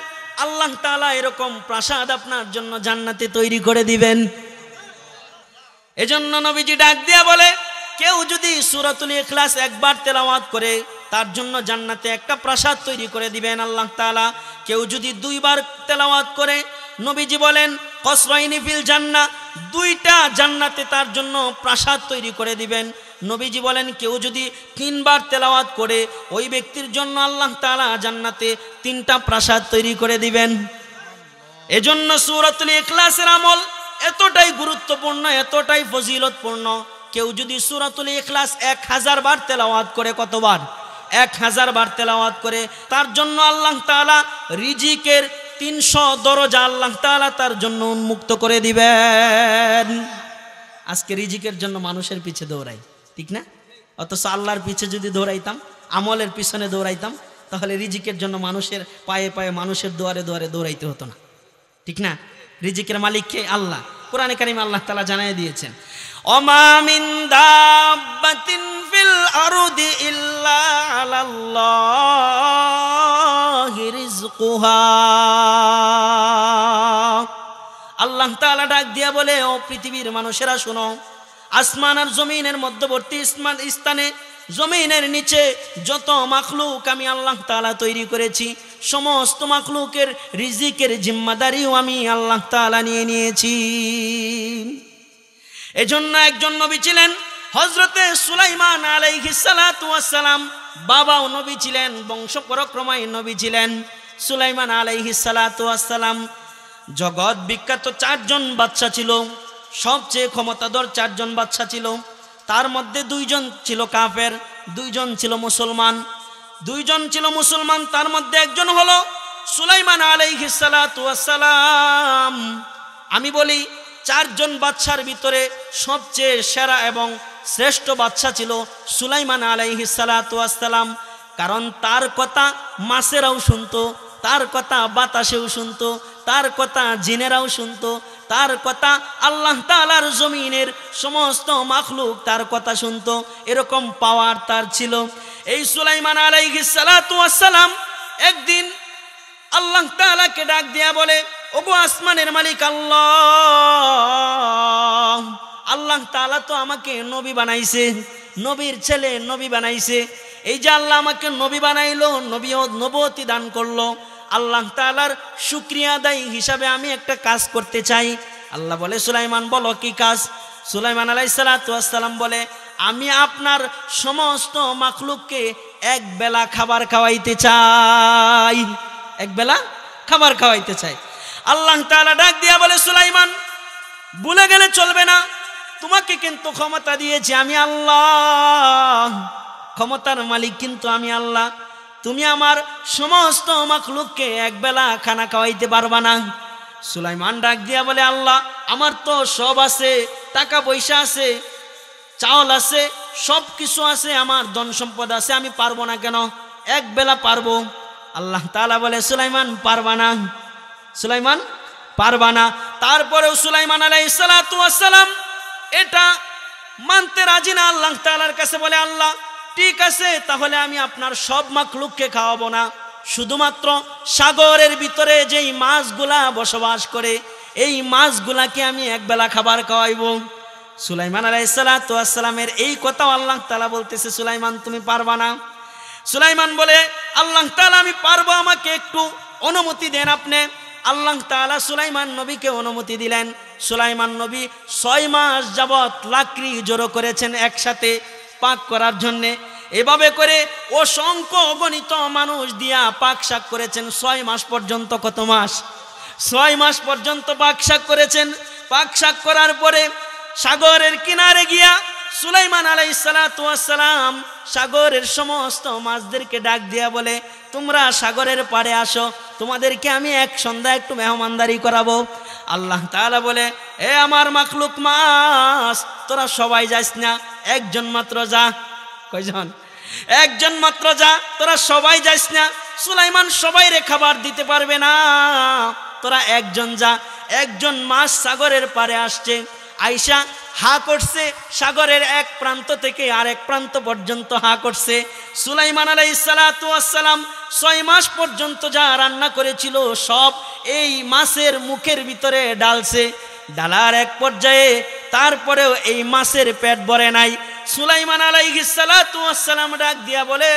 আল্লাহ তাআলা এরকম প্রাসাদ আপনার জন্য জান্নাতে তৈরি করে দিবেন। এজন্য নবীজি ডাক দিয়া বলে, কেউ যদি সূরাতুল ইখলাস একবার তেলাওয়াত করে, তার জন্য জান্নাতে একটা প্রাসাদ তৈরি করে দিবেন আল্লাহ তাআলা। কেউ যদি 2 বার তেলাওয়াত করে, নবীজি বলেন কসরাইনি ফিল জান্নাহ, 2টা জান্নাতে তার জন্য প্রাসাদ তৈরি করে দিবেন। নবীজি বলেন কেউ যদি 3 বার তেলাওয়াত করে, ওই ব্যক্তির জন্য আল্লাহ তাআলা জান্নাতে 3টা প্রাসাদ তৈরি করে দিবেন। এজন্য সূরাতুল ইখলাসের আমল এতটাই গুরুত্বপূর্ণ, এতটাই ফজিলতপূর্ণ। কেউ যদি সূরাতুল ইখলাস 1000 বার তেলাওয়াত করে, কতবার? 1000 বার তেলাওয়াত করে, তার জন্য আল্লাহ তাআলা রিজিকের 300 দরজা আল্লাহ তাআলা তার জন্য উন্মুক্ত করে দিবেন। আজকে রিজিকের জন্য মানুষের পিছে দৌড়াই, ঠিক না? অথচ আল্লাহর পিছে যদি দৌড়াইতাম, আমলের পিছনে দৌড়াইতাম, তাহলে রিজিকের জন্য মানুষের পায়ে পায়ে, মানুষের দুয়ারে দুয়ারে দৌড়াইতে হতো না, ঠিক না? রিজিকের মালিক কে? আল্লাহ। কোরআনে কারিমে আল্লাহ তাআলা জানাই দিয়েছেন, ওমা মিন দাব্বাতিন ফিল আরদি ইল্লা আলাল্লাহি রিজকুহা। আল্লাহ তাআলা ডাক দিয়া বলে, ও পৃথিবীর মানুষেরা শোনো, আসমান আর জমিনের মধ্যবর্তী স্থানে, জমিনের নিচে যত মাখলুক আমি আল্লাহ তাআলা তৈরি করেছি, সমস্ত মাখলুকের রিজিকের জিম্মাদারিও আমি আল্লাহ তাআলা নিয়ে নিয়েছি। এজন্য একজন নবী ছিলেন হযরতে সুলাইমান আলাইহিস সালাতু ওয়াস সালাম, বাবাও নবী ছিলেন, বংশ পরক্রমায় নবী ছিলেন। সুলাইমান আলাইহিস সালাতু ওয়াস সালাম জগৎ বিখ্যাত 4 জন বাদশা ছিল, সবচেয়ে ক্ষমতাধর 4 জন বাদশা ছিল। তার মধ্যে 2 জন ছিল কাফের, 2 জন ছিল মুসলমান। 2 জন ছিল মুসলমান, তার মধ্যে একজন হলো সুলাইমান আলাইহিস সালাতু ওয়াস সালাম। আমি বলি 4 জন বাদশার ভিতরে সবচেয়ে সেরা এবং শ্রেষ্ঠ বাদশা ছিল সুলাইমান আলাইহিস সালাতু ওয়াস সালাম। কারণ তার কথা মাছেরাও শুনতো, তার কথা বাতাসেও শুনতো, তার কথা জিনেরাও শুনতো, তার কথা আল্লাহ তাআলার জমিনের সমস্ত মাখলুক তার কথা শুনতো। এরকম পাওয়ার তার ছিল। এই সুলাইমান আলাইহিস সালাতু ওয়াস সালাম একদিন আল্লাহ তাআলাকে ডাক দিয়া বলে, ওগো আসমানের মালিক আল্লাহ, আল্লাহ তাআলা তো আমাকে নবী বানাইছে, নবীর ছেলে নবী বানাইছে। এই যে আল্লাহ আমাকে নবী বানাইলো, নবুয়তি দান করলো, আল্লাহ তাআলার শুকরিয়া আদায় হিসাবে আমি একটা কাজ করতে চাই। আল্লাহ বলে, সুলাইমান বলো কি কাজ? সুলাইমান আলাইহিস সালাতু ওয়াস সালাম বলে, আমি আপনার সমস্ত মাখলুককে এক বেলা খাবার খাওয়াইতে চাই, এক বেলা খাবার খাওয়াইতে চাই। আল্লাহ তাআলা ডাক দিয়া বলে, সুলাইমান ভুলে গেলে চলবে না, তোমাকে কিন্তু ক্ষমতা দিয়েছি আমি আল্লাহ, ক্ষমতার মালিক কিন্তু আমি আল্লাহ। তুমি আমার সমস্ত মাখলুককে এক বেলা খানা খাওয়াইতে পারবা না। সুলাইমান ডাক দিয়া বলে, আল্লাহ আমার তো সব আছে, টাকা পয়সা আছে, চাউল আছে, সব কিছু আছে, আমার ধন সম্পদ আছে, আমি পারবো না কেন? এক বেলা পারবো। আল্লাহ তাআলা বলে, সুলাইমান পারবা না, সুলাইমান পারবা না। তারপরেও সুলাইমান আলাইহিস সালাতু ওয়াস সালাম এটা মানতে রাজি না। আল্লাহ তাআলার কাছে বলে, আল্লাহ ঠিক আছে, তাহলে আমি আপনার সব মাখলুককে খাওয়াবো না, শুধুমাত্র সাগরের ভিতরে যেই মাছগুলা বসবাস করে এই মাছগুলাকে আমি একবেলা খাবার খাওয়াইব। সুলাইমান আলাইহিস সালাতু ওয়াস সালামের এই কথা আল্লাহ তাআলা বলতেছে, সুলাইমান তুমি পারবা না। সুলাইমান বলে, আল্লাহ তাআলা আমি পারবো, আমাকে একটু অনুমতি দেন আপনি। আল্লাহ তাআলা সুলাইমান নবীকে অনুমতি দিলেন। সুলাইমান নবী 6 মাস যাবত লাকড়ি জড়ো করেছেন একসাথে পাক করার জন্যে। এভাবে করে অসংখ্য অগণিত মানুষ দিয়া পাক শাক করেছেন 6 মাস পর্যন্ত। কত মাস? 6 মাস পর্যন্ত পাক শাক করেছেন। পাক শাক করার পরে সাগরের কিনারে গিয়া সুলাইমান আলাইহিস সালাতু ওয়াস সালাম সাগরের সমস্ত মাছদেরকে ডাক দিয়া বলে, তোমরা সাগরের পাড়ে আসো, তোমাদেরকে আমি এক সন্ধ্যা একটু মেহমানদারি করাবো। আল্লাহ তাআলা বলে, এ আমার মাখলুক মাছ, তোরা সবাই যাস না, একজন মাত্র যা। কয়জন? একজন মাত্র যা, তোরা সবাই যাস না। সুলাইমান সবাইরে খাবার দিতে পারবে না, তোরা একজন যা। একজন মাছ সাগরের পাড়ে আসছে, আয়েশা হা করছে, সাগরের এক প্রান্ত থেকে আরেক প্রান্ত পর্যন্ত হা করছে। সুলাইমান আলাইহিস সালাতু ওয়াস সালাম 6 মাস পর্যন্ত যা রান্না করেছিল সব এই মাছের মুখের ভিতরে ডালছে। ডালার এক পর্যায়ে তারপরেও এই মাছের পেট ভরে নাই। সুলাইমান আলাইহিস সালাতু ওয়াস সালাম ডাক দিয়া বলে,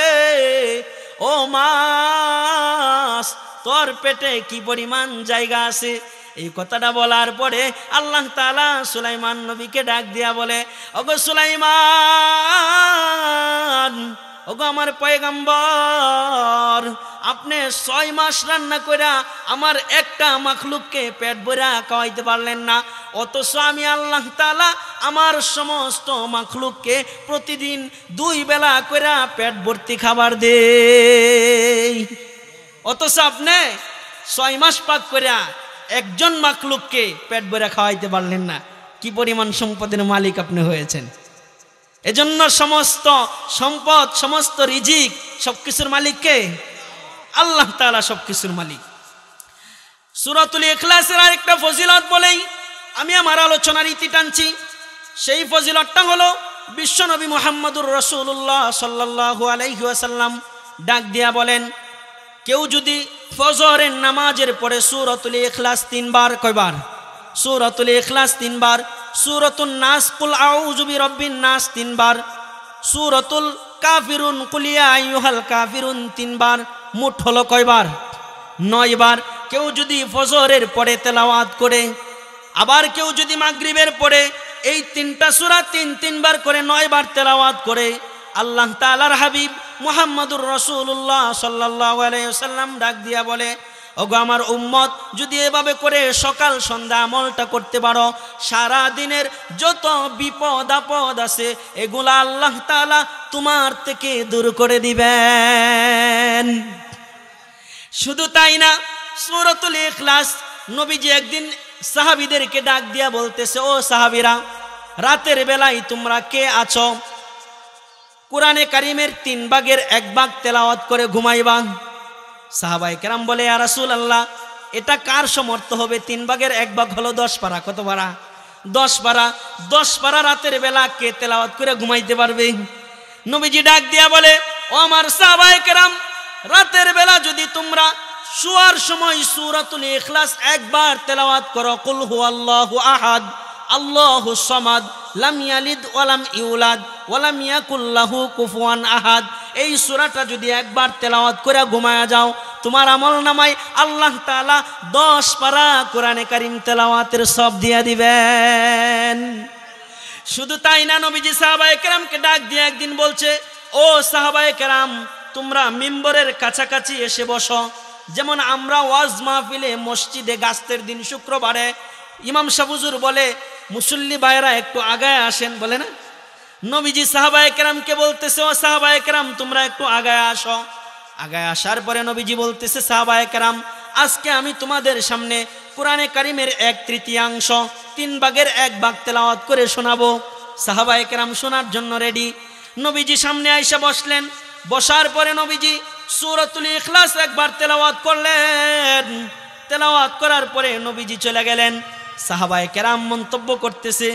ও মাছ, তোর পেটে কি পরিমাণ জায়গা আছে? এই কথাটা বলার পরে আল্লাহ তাআলা সুলাইমান নবীকে ডাক দিয়া বলে, ওগো সুলাইমান, ওগো আমার পয়গম্বর, আপনি 6 মাস রান্না কইরা আমার একটা মাখলুককে পেট ভরা খাওয়াইতে পারলেন না, অথচ আমি আল্লাহ তাআলা আমার সমস্ত মাখলুককে প্রতিদিন 2 বেলা কইরা পেট ভর্তি খাবার দেই, অথচ আপনি 6 মাস পাক কইরা একজন মাখলুককে পেট ভরা খাওয়াইতে পারলেন না। কি পরিমাণ সম্পদের মালিক আপনি হয়েছেন। এজন্য সমস্ত সম্পদ, সমস্ত রিজিক, সবকিছুর মালিক কে? আল্লাহ তাআলা সবকিছুর মালিক। সূরাতুল ইখলাসের আরেকটা ফজিলত বলেই আমি আমার আলোচনার ইতি টানছি। সেই ফজিলতটা হলো বিশ্বনবী মুহাম্মদুর রাসূলুল্লাহ সাল্লাল্লাহু আলাইহি ওয়াসাল্লাম ডাক দিয়া বলেন, কেউ যদি ফজরের নামাজের পরে সূরাতুল ইখলাস 3 বার, কয়বার? সূরাতুল ইখলাস 3 বার, সূরাতুন নাস কুল আউযু বিরাব্বিন নাস 3 বার, সূরাতুল কাফিরুন কুল ইয়া আইয়ুহাল কাফিরুন 3 বার, মোট হলো কয়বার? 9 বার। কেউ যদি ফজরের পরে তেলাওয়াত করে, আবার কেউ যদি মাগরিবের পরে এই 3টা সূরা 3 বার করে 9 বার তেলাওয়াত করে, আল্লাহ তাআলার হাবিব মুহাম্মদুর রাসূলুল্লাহ সাল্লাল্লাহু আলাইহি ওয়াসাল্লাম ডাক দিয়া বলে, ওগো আমার উম্মত, যদি এভাবে করে সকাল সন্ধ্যা আমলটা করতে পারো, সারা দিনের যত বিপদ আপদ আছে এগুলা আল্লাহ তাআলা তোমার থেকে দূর করে দিবেন। শুধু তাই না, সূরাতুল ইখলাস নবীজি একদিন সাহাবীদেরকে ডাক দিয়া বলতেছে, ও সাহাবীরা, রাতের বেলায় তোমরা কে আছো? কোরআনে কারিমের 3 ভাগের 1 ভাগ তেলাওয়াত করে ঘুমাইবা। সাহাবায়ে কেরাম বলে, ইয়া রাসূলুল্লাহ, এটা কার সমর্থ হবে? 3 ভাগের 1 ভাগ হলো 10 পারা। কত পারা? 10 পারা। 10 পারা রাতের বেলা কে তেলাওয়াত করে ঘুমাইতে পারবে? নবীজি ডাক দিয়া বলে, ও আমার সাহাবায়ে কেরাম, রাতের বেলা যদি তোমরা শোয়ার সময় সূরাতুল ইখলাস 1 বার তেলাওয়াত করো, কুল হুয়াল্লাহু আহাদ আল্লাহুস সামাদ লাম ইয়ালিদ ওয়া লাম ইউলাদ ওয়া লাম ইয়াকুল লাহু কুফুয়ান আহাদ, এই সূরাটা যদি 1 বার তেলাওয়াত করে ঘুমায়া যাও, তোমার আমলনামায় আল্লাহ তাআলা 10 পারা কোরআনে কারীম তেলাওয়াতের সওয়াব দিয়া দিবেন। শুধু তাই না, নবীজি সাহাবায়ে কেরামকে ডাক দিয়ে একদিন বলছে, ও সাহাবায়ে কেরাম, তোমরা মিম্বরের কাছাকাছি এসে বসো। যেমন আমরা ওয়াজ মাহফিলে মসজিদে গাস্তের দিন শুক্রবারে ইমাম সাহেব হুজুর বলে, মুসল্লি ভাইরা একটু আগায় আসেন, বলে না? নবীজি সাহাবায়ে কেরামকে বলতেছে, ও সাহাবায়ে কেরাম, তোমরা একটু আগায় আসো। আগায় আসার পরে নবীজি বলতেছে, সাহাবায়ে কেরাম, আজকে আমি তোমাদের সামনে কোরআনে কারীমের 1/3 3 ভাগের 1 ভাগ তেলাওয়াত করে শোনাবো। সাহাবায়ে কেরাম শোনার জন্য রেডি। নবীজি সামনে আইসা বসলেন। বসার পরে নবীজি সূরাতুল ইখলাস 1 বার তেলাওয়াত করলেন। তেলাওয়াত করার পরে নবীজি চলে গেলেন। সাহাবায়ে কেরাম মন্তব্য করতেছে,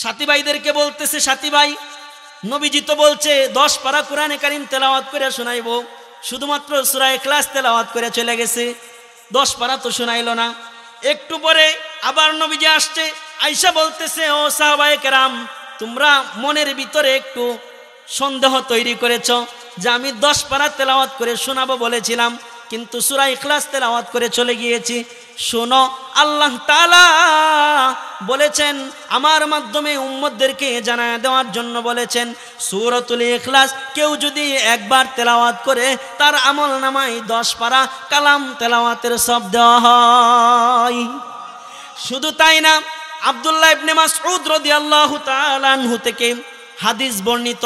সাথী ভাইদেরকে বলতেছে, সাথী ভাই, নবীজি তো বলছে 10 পারা কোরআনে কারীম তেলাওয়াত করে শোনাইব, শুধুমাত্র সূরা ইখলাস তেলাওয়াত করে চলে গেছে, 10 পারা তো শোনাইল না। একটু পরে আবার নবীজি আসছে, আয়েশা বলতেছে, ও সাহাবায়ে কেরাম, তোমরা মনের ভিতরে একটু সন্দেহ তৈরি করেছ যে আমি 10 পারা তেলাওয়াত করে শোনাবো বলেছিলাম, কিন্তু সূরা ইখলাস তেলাওয়াত করে চলে গিয়েছি। শোনো, আল্লাহ তাআলা বলেছেন আমার মাধ্যমে উম্মতদেরকে জানায় দেওয়ার জন্য বলেছেন, সূরাতুল ইখলাস কেউ যদি একবার তেলাওয়াত করে তার আমল নামায় 10 পারা কালাম তেলাওয়াতের সওয়াব দেওয়া হয়। শুধু তাই না, আব্দুল্লাহ ইবনে মাসউদ রাদিয়াল্লাহু তাআলা আনহু থেকে হাদিস বর্ণিত,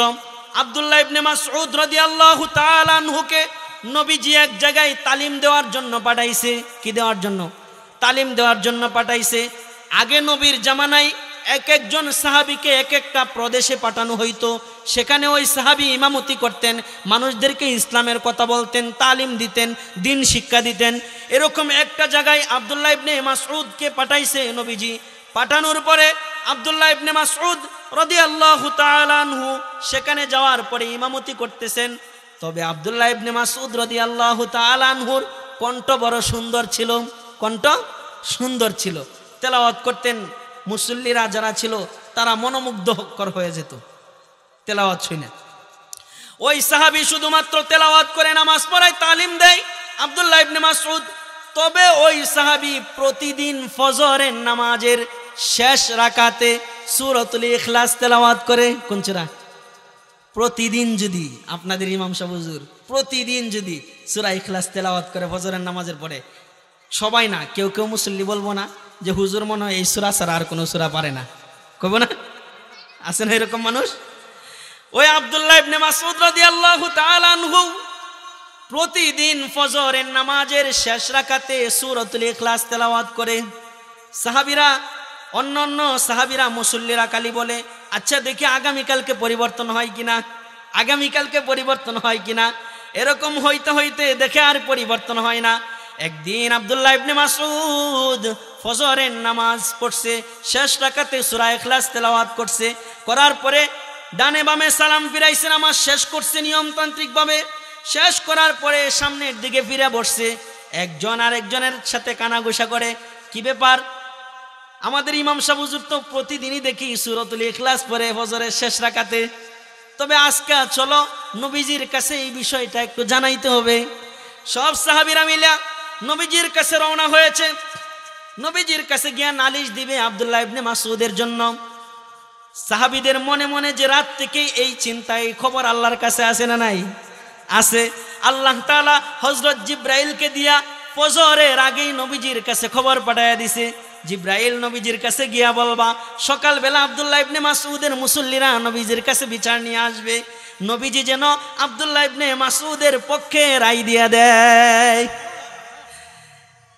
আব্দুল্লাহ ইবনে মাসউদ রাদিয়াল্লাহু তাআলা আনহুকে নবীজি এক জায়গায় তালিম দেওয়ার জন্য পাঠাইছে। কি দেওয়ার জন্য? তালিম দেওয়ার জন্য পাঠাইছে। আগে নবীর জামানায় এক একজন সাহাবীকে এক একটা প্রদেশে পাঠানো হইতো, সেখানে ওই সাহাবী ইমামতি করতেন, মানুষদেরকে ইসলামের কথা বলতেন, তালিম দিতেন, দিন শিক্ষা দিতেন। এরকম একটা জায়গায় আব্দুল্লাহ ইবনে মাসউদকে পাঠাইছে নবীজি। পাঠানোর পরে আব্দুল্লাহ ইবনে মাসউদ রাদিয়াল্লাহু তাআলা আনহু সেখানে যাওয়ার পরে ইমামতি করতেছেন। তবে আব্দুল্লাহ ইবনে মাসউদ রাদিয়াল্লাহু তাআলা আনহুর কণ্ঠ বড় সুন্দর ছিল, কণ্ঠ সুন্দর ছিল। তেলাওয়াত করতেন, মুসল্লিরা যারা ছিল তারা মনোমুগ্ধকর হয়ে যেত তেলাওয়াত শুনে। ওই সাহাবী শুধুমাত্র তেলাওয়াত করে নামাজ পড়ায়, তালিম দেয় আব্দুল্লাহ ইবনে মাসউদ। তবে ওই সাহাবী প্রতিদিন ফজরের নামাজের শেষ রাকাতে সূরাতুল ইখলাস তেলাওয়াত করে। কোন সূরা? প্রতিদিন যদি আপনাদের ইমাম সাহেব হুজুর প্রতিদিন যদি সূরা ইখলাস তেলাওয়াত করে ফজরের নামাজের পরে, সবাই না, কেউ কেউ মুসল্লি বলবো না যে হুজুর মনে হয় এই সূরা ছাড়া আর কোনো সূরা পারে না, কইব না? আছে না এরকম মানুষ? ওই আব্দুল্লাহ ইবনে মাসউদ রাদিয়াল্লাহু তাআলা আনহু প্রতিদিন ফজরের নামাজের শেষ রাকাতে সূরাতুল ইখলাস তেলাওয়াত করে। সাহাবীরা, অন্যান্য সাহাবীরা, মুসল্লিরা খালি বলে, আচ্ছা দেখি আগামীকালকে পরিবর্তন হয় কিনা, আগামীকালকে পরিবর্তন হয় কিনা। এরকম হইতে হইতে দেখে আর পরিবর্তন হয় না। একদিন আব্দুল্লাহ ইবনে মাসউদ ফজরের নামাজ পড়ছে, শেষ রাকাতে সূরা ইখলাস তেলাওয়াত করছে, করার পরে ডানে বামে সালাম ফিরাইছে, নামাজ শেষ করছে নিয়মতান্ত্রিকভাবে। শেষ করার পরে সামনের দিকে ফিরে বসছে, একজন আরেকজনের সাথে কানাঘুষা করে, কি ব্যাপার? আমাদের ইমাম সাহেব হুজুর তো প্রতিদিনই দেখি সূরাতুল ইখলাস পড়ে ফজরের শেষ রাকাতে, তবে আজকে চলো নবীজির কাছে এই বিষয়টা একটু জানাইতে হবে। সব সাহাবীরা মিলে নবীজির কাছে রওনা হয়েছে। নবীজির কাছে গিয়া নালিশ দিবে আব্দুল্লাহ ইবনে মাসউদের জন্য। সাহাবীদের মনে মনে যে রাত থেকেই এই চিন্তা, এই খবর আল্লাহর কাছে আছে না নাই? আছে। আল্লাহ তাআলা হযরত জিবরাইলকে দিয়া ফজরের আগেই নবীজির কাছে খবর পাঠাইয়া দিছে, জিবরাইল নবীজির কাছে গিয়া বলবা সকালবেলা আব্দুল্লাহ ইবনে মাসউদের মুসল্লিরা নবীজির কাছে বিচার নিয়ে আসবে, নবীজি যেন আব্দুল্লাহ ইবনে মাসউদের পক্ষে রায় দিয়া দেয়।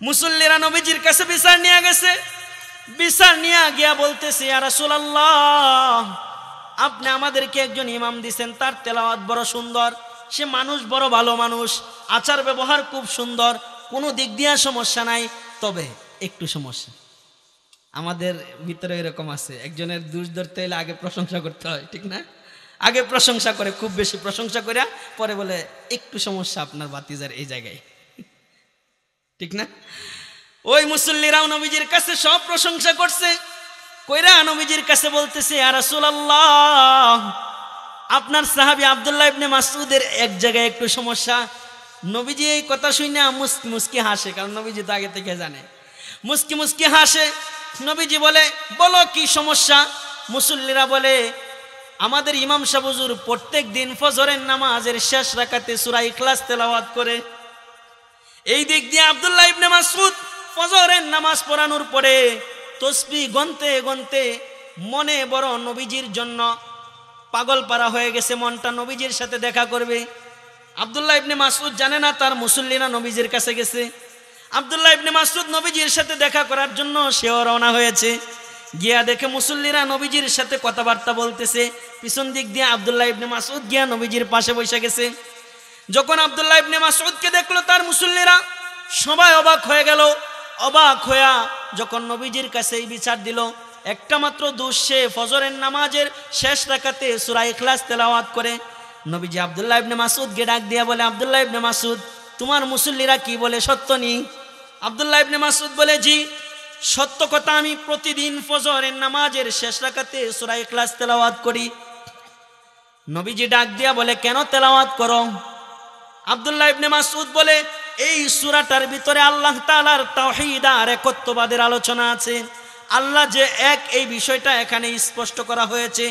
মুসল্লিরা নবীজির কাছে বিচার নিয়ে গেছে। বিচার নিয়ে গিয়া বলতেছে, ইয়া রাসূলুল্লাহ, আপনি আমাদেরকে একজন ইমাম দিছেন, তার তেলাওয়াত বড় সুন্দর, সে মানুষ বড় ভালো মানুষ, আচার ব্যবহার খুব সুন্দর, কোনো দিক দিয়ে সমস্যা নাই, তবে একটু সমস্যা। আমাদের ভিতরে এরকম আছে, একজনের দোষ ধরতে হলে আগে প্রশংসা করতে হয়, ঠিক না? আগে প্রশংসা করে, খুব বেশি প্রশংসা করে পরে বলে একটু সমস্যা আপনার ভাতিজার এই জায়গায়, ঠিক না? ওই মুসল্লিরাও নবীজির কাছে সব প্রশংসা করছে, কইরা নবীজির কাছে বলতেছে, ইয়া রাসূলুল্লাহ, আপনার সাহাবী আব্দুল্লাহ ইবনে মাসউদের এক জায়গায় একটু সমস্যা। নবীজি এই কথা শুনে মুস্কি মুস্কি হাসে, কারণ নবীজি তো আগে থেকে জানে। মুস্কি মুস্কি হাসে। নবীজি বলে, বলো কি সমস্যা? মুসল্লিরা বলে, আমাদের ইমাম সাহেব হুজুর প্রত্যেক দিন ফজরের নামাজের শেষ রাকাতে সূরা ইখলাস তেলাওয়াত করে। এই দিক দিয়ে আব্দুল্লাহ ইবনে মাসউদ ফজরের নামাজ পড়ানোর পরে তাসবিহ গনতে গনতে মনে বড় নবীজির জন্য পাগল পারা হয়ে গেছে, মনটা নবীজির সাথে দেখা করবে। আব্দুল্লাহ ইবনে মাসউদ জানে না তার মুসল্লিরা নবীজির কাছে গেছে। আব্দুল্লাহ ইবনে মাসউদ নবীজির সাথে দেখা করার জন্য সেও রওনা হয়েছে। গিয়া দেখে মুসল্লিরা নবীজির সাথে কথাবার্তা বলতেছে। পিছন দিক দিয়ে আব্দুল্লাহ ইবনে মাসউদ গিয়া নবীজির পাশে বসে গেছে। যখন আব্দুল্লাহ ইবনে মাসউদকে দেখলো তার মুসল্লিরা, সবাই অবাক হয়ে গেল। অবাক হইয়া যখন নবীজির কাছে এই বিচার দিল, একটা মাত্র দোষ, সে ফজরের নামাজের শেষ রাকাতে সূরা ইখলাস তেলাওয়াত করে। নবীজি আব্দুল্লাহ ইবনে মাসউদকে ডাক দিয়া বলে, আব্দুল্লাহ ইবনে মাসউদ, তোমার মুসল্লিরা কি বলে সত্য নি? আব্দুল্লাহ ইবনে মাসউদ বলে, জি সত্য কথা, আমি প্রতিদিন ফজরের নামাজের শেষ রাকাতে সূরা ইখলাস তেলাওয়াত করি। নবীজি ডাক দিয়া বলে, কেন তেলাওয়াত করো? আব্দুল্লাহ ইবনে মাসউদ বলে, এই সূরাটার ভিতরে আল্লাহ তাআলার তাওহীদ আর একত্ববাদের আলোচনা আছে। আল্লাহ যে এক, এই বিষয়টা এখানে স্পষ্ট করা হয়েছে।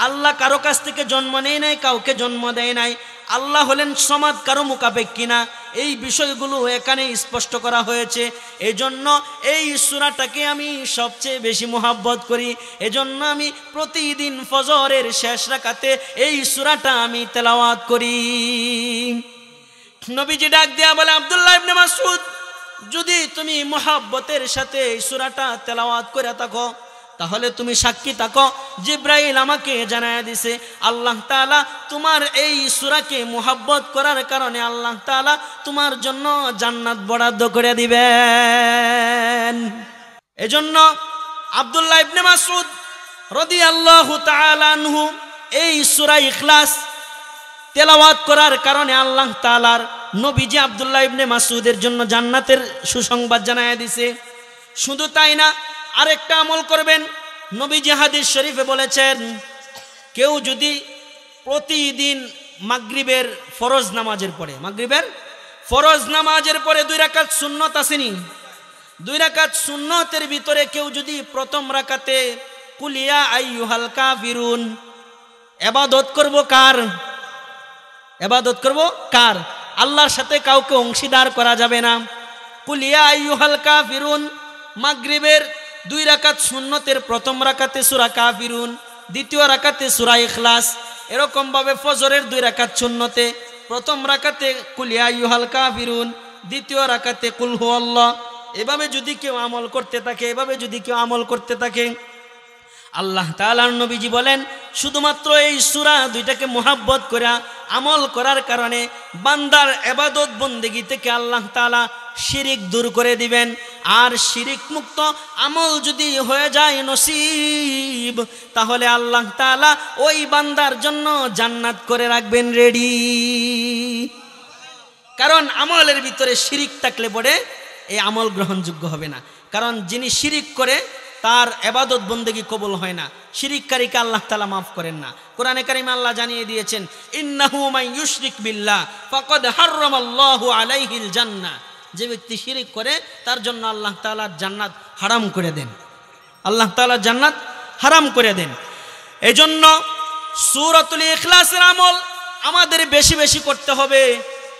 আল্লাহ কারো কাছ থেকে জন্ম নেয় নাই, কাউকে জন্ম দেয় নাই। আল্লাহ হলেন সমাদ, কারো মুখাপেক্ষী না। এই বিষয়গুলো এখানে স্পষ্ট করা হয়েছে। এজন্য এই সূরাটাকে আমি সবচেয়ে বেশি মুহাব্বত করি। এজন্য আমি প্রতিদিন ফজরের শেষ রাকাতে এই সূরাটা আমি তেলাওয়াত করি। নবীজি ডাক দিয়া বলে, আব্দুল্লাহ ইবনে মাসউদ, যদি তুমি মুহাব্বতের সাথে এই সূরাটা তেলাওয়াত করে থাকো, তাহলে তুমি সাক্ষী থাকো, জিব্রাইল আমাকে জানায়া দিছে আল্লাহ তাআলা তোমার এই সূরাকে মুহাব্বত করার কারণে আল্লাহ তাআলা তোমার জন্য জান্নাত বরাদ্দ করে দিবেন। এজন্য আব্দুল্লাহ ইবনে মাসউদ রাদিয়াল্লাহু তাআলা আনহু এই সূরা ইখলাস তেলাওয়াত করার কারণে আল্লাহ তাআলার নবীজি আব্দুল্লাহ ইবনে মাসউদের জন্য জান্নাতের সুসংবাদ জানায়া দিছে। শুধু তাই না, আরেকটা আমল করবেন। নবীজি হাদিস শরীফে বলেছেন, কেউ যদি প্রতিদিন মাগরিবের ফরজ নামাজের পরে, মাগরিবের ফরজ নামাজের পরে 2 রাকাত সুন্নত আসেনি, 2 রাকাত সুন্নতের ভিতরে কেউ যদি প্রথম রাকাতে কুল ইয়া আইয়ুহাল কাফিরুন, ইবাদত করব কার? ইবাদত করব কার? আল্লাহর সাথে কাউকে অংশীদার করা যাবে না। কুল ইয়া আইয়ুহাল কাফিরুন মাগরিবের 2 রাকাত সুন্নতের প্রথম রাকাতে সূরা কাফিরুন, দ্বিতীয় রাকাতে সূরা ইখলাস, এরকম ভাবে ফজরের 2 রাকাত সুন্নতে প্রথম রাকাতে কুল ইয়া আইয়ুহাল কাফিরুন, দ্বিতীয় রাকাতে কুল হুয়াল্লাহ। এভাবে যদি কেউ আমল করতে থাকে, আল্লাহ তাআলার নবীজি বলেন, শুধুমাত্র এই সূরা 2টাকে মুহাব্বত করে আমল করার কারণে বান্দার ইবাদত বন্দেগী থেকে আল্লাহ তাআলা শিরিক দূর করে দিবেন। আর শিরিক মুক্ত আমল যদি হয়ে যায় নসিব, তাহলে আল্লাহ তাআলা ওই বান্দার জন্য জান্নাত করে রাখবেন রেডি। কারণ আমলের ভিতরে শিরিক থাকলে পরে এই আমল গ্রহণযোগ্য হবে না। কারণ যিনি শিরিক করে তার ইবাদত বন্দেগী কবুল হয় না। শিরিককারীকে আল্লাহ তাআলা মাফ করেন না। কোরআনে কারিমে আল্লাহ জানিয়ে দিয়েছেন, ইন্নাহু মান ইউশরিক বিল্লাহ ফাকাদ হারামাল্লাহু আলাইহিল জান্নাহ। যে ব্যক্তি শিরিক করে তার জন্য আল্লাহ তাআলা জান্নাত হারাম করে দেন, আল্লাহ তাআলা জান্নাত হারাম করে দেন। এজন্য সূরাতুল ইখলাসের আমল আমাদের বেশি বেশি করতে হবে।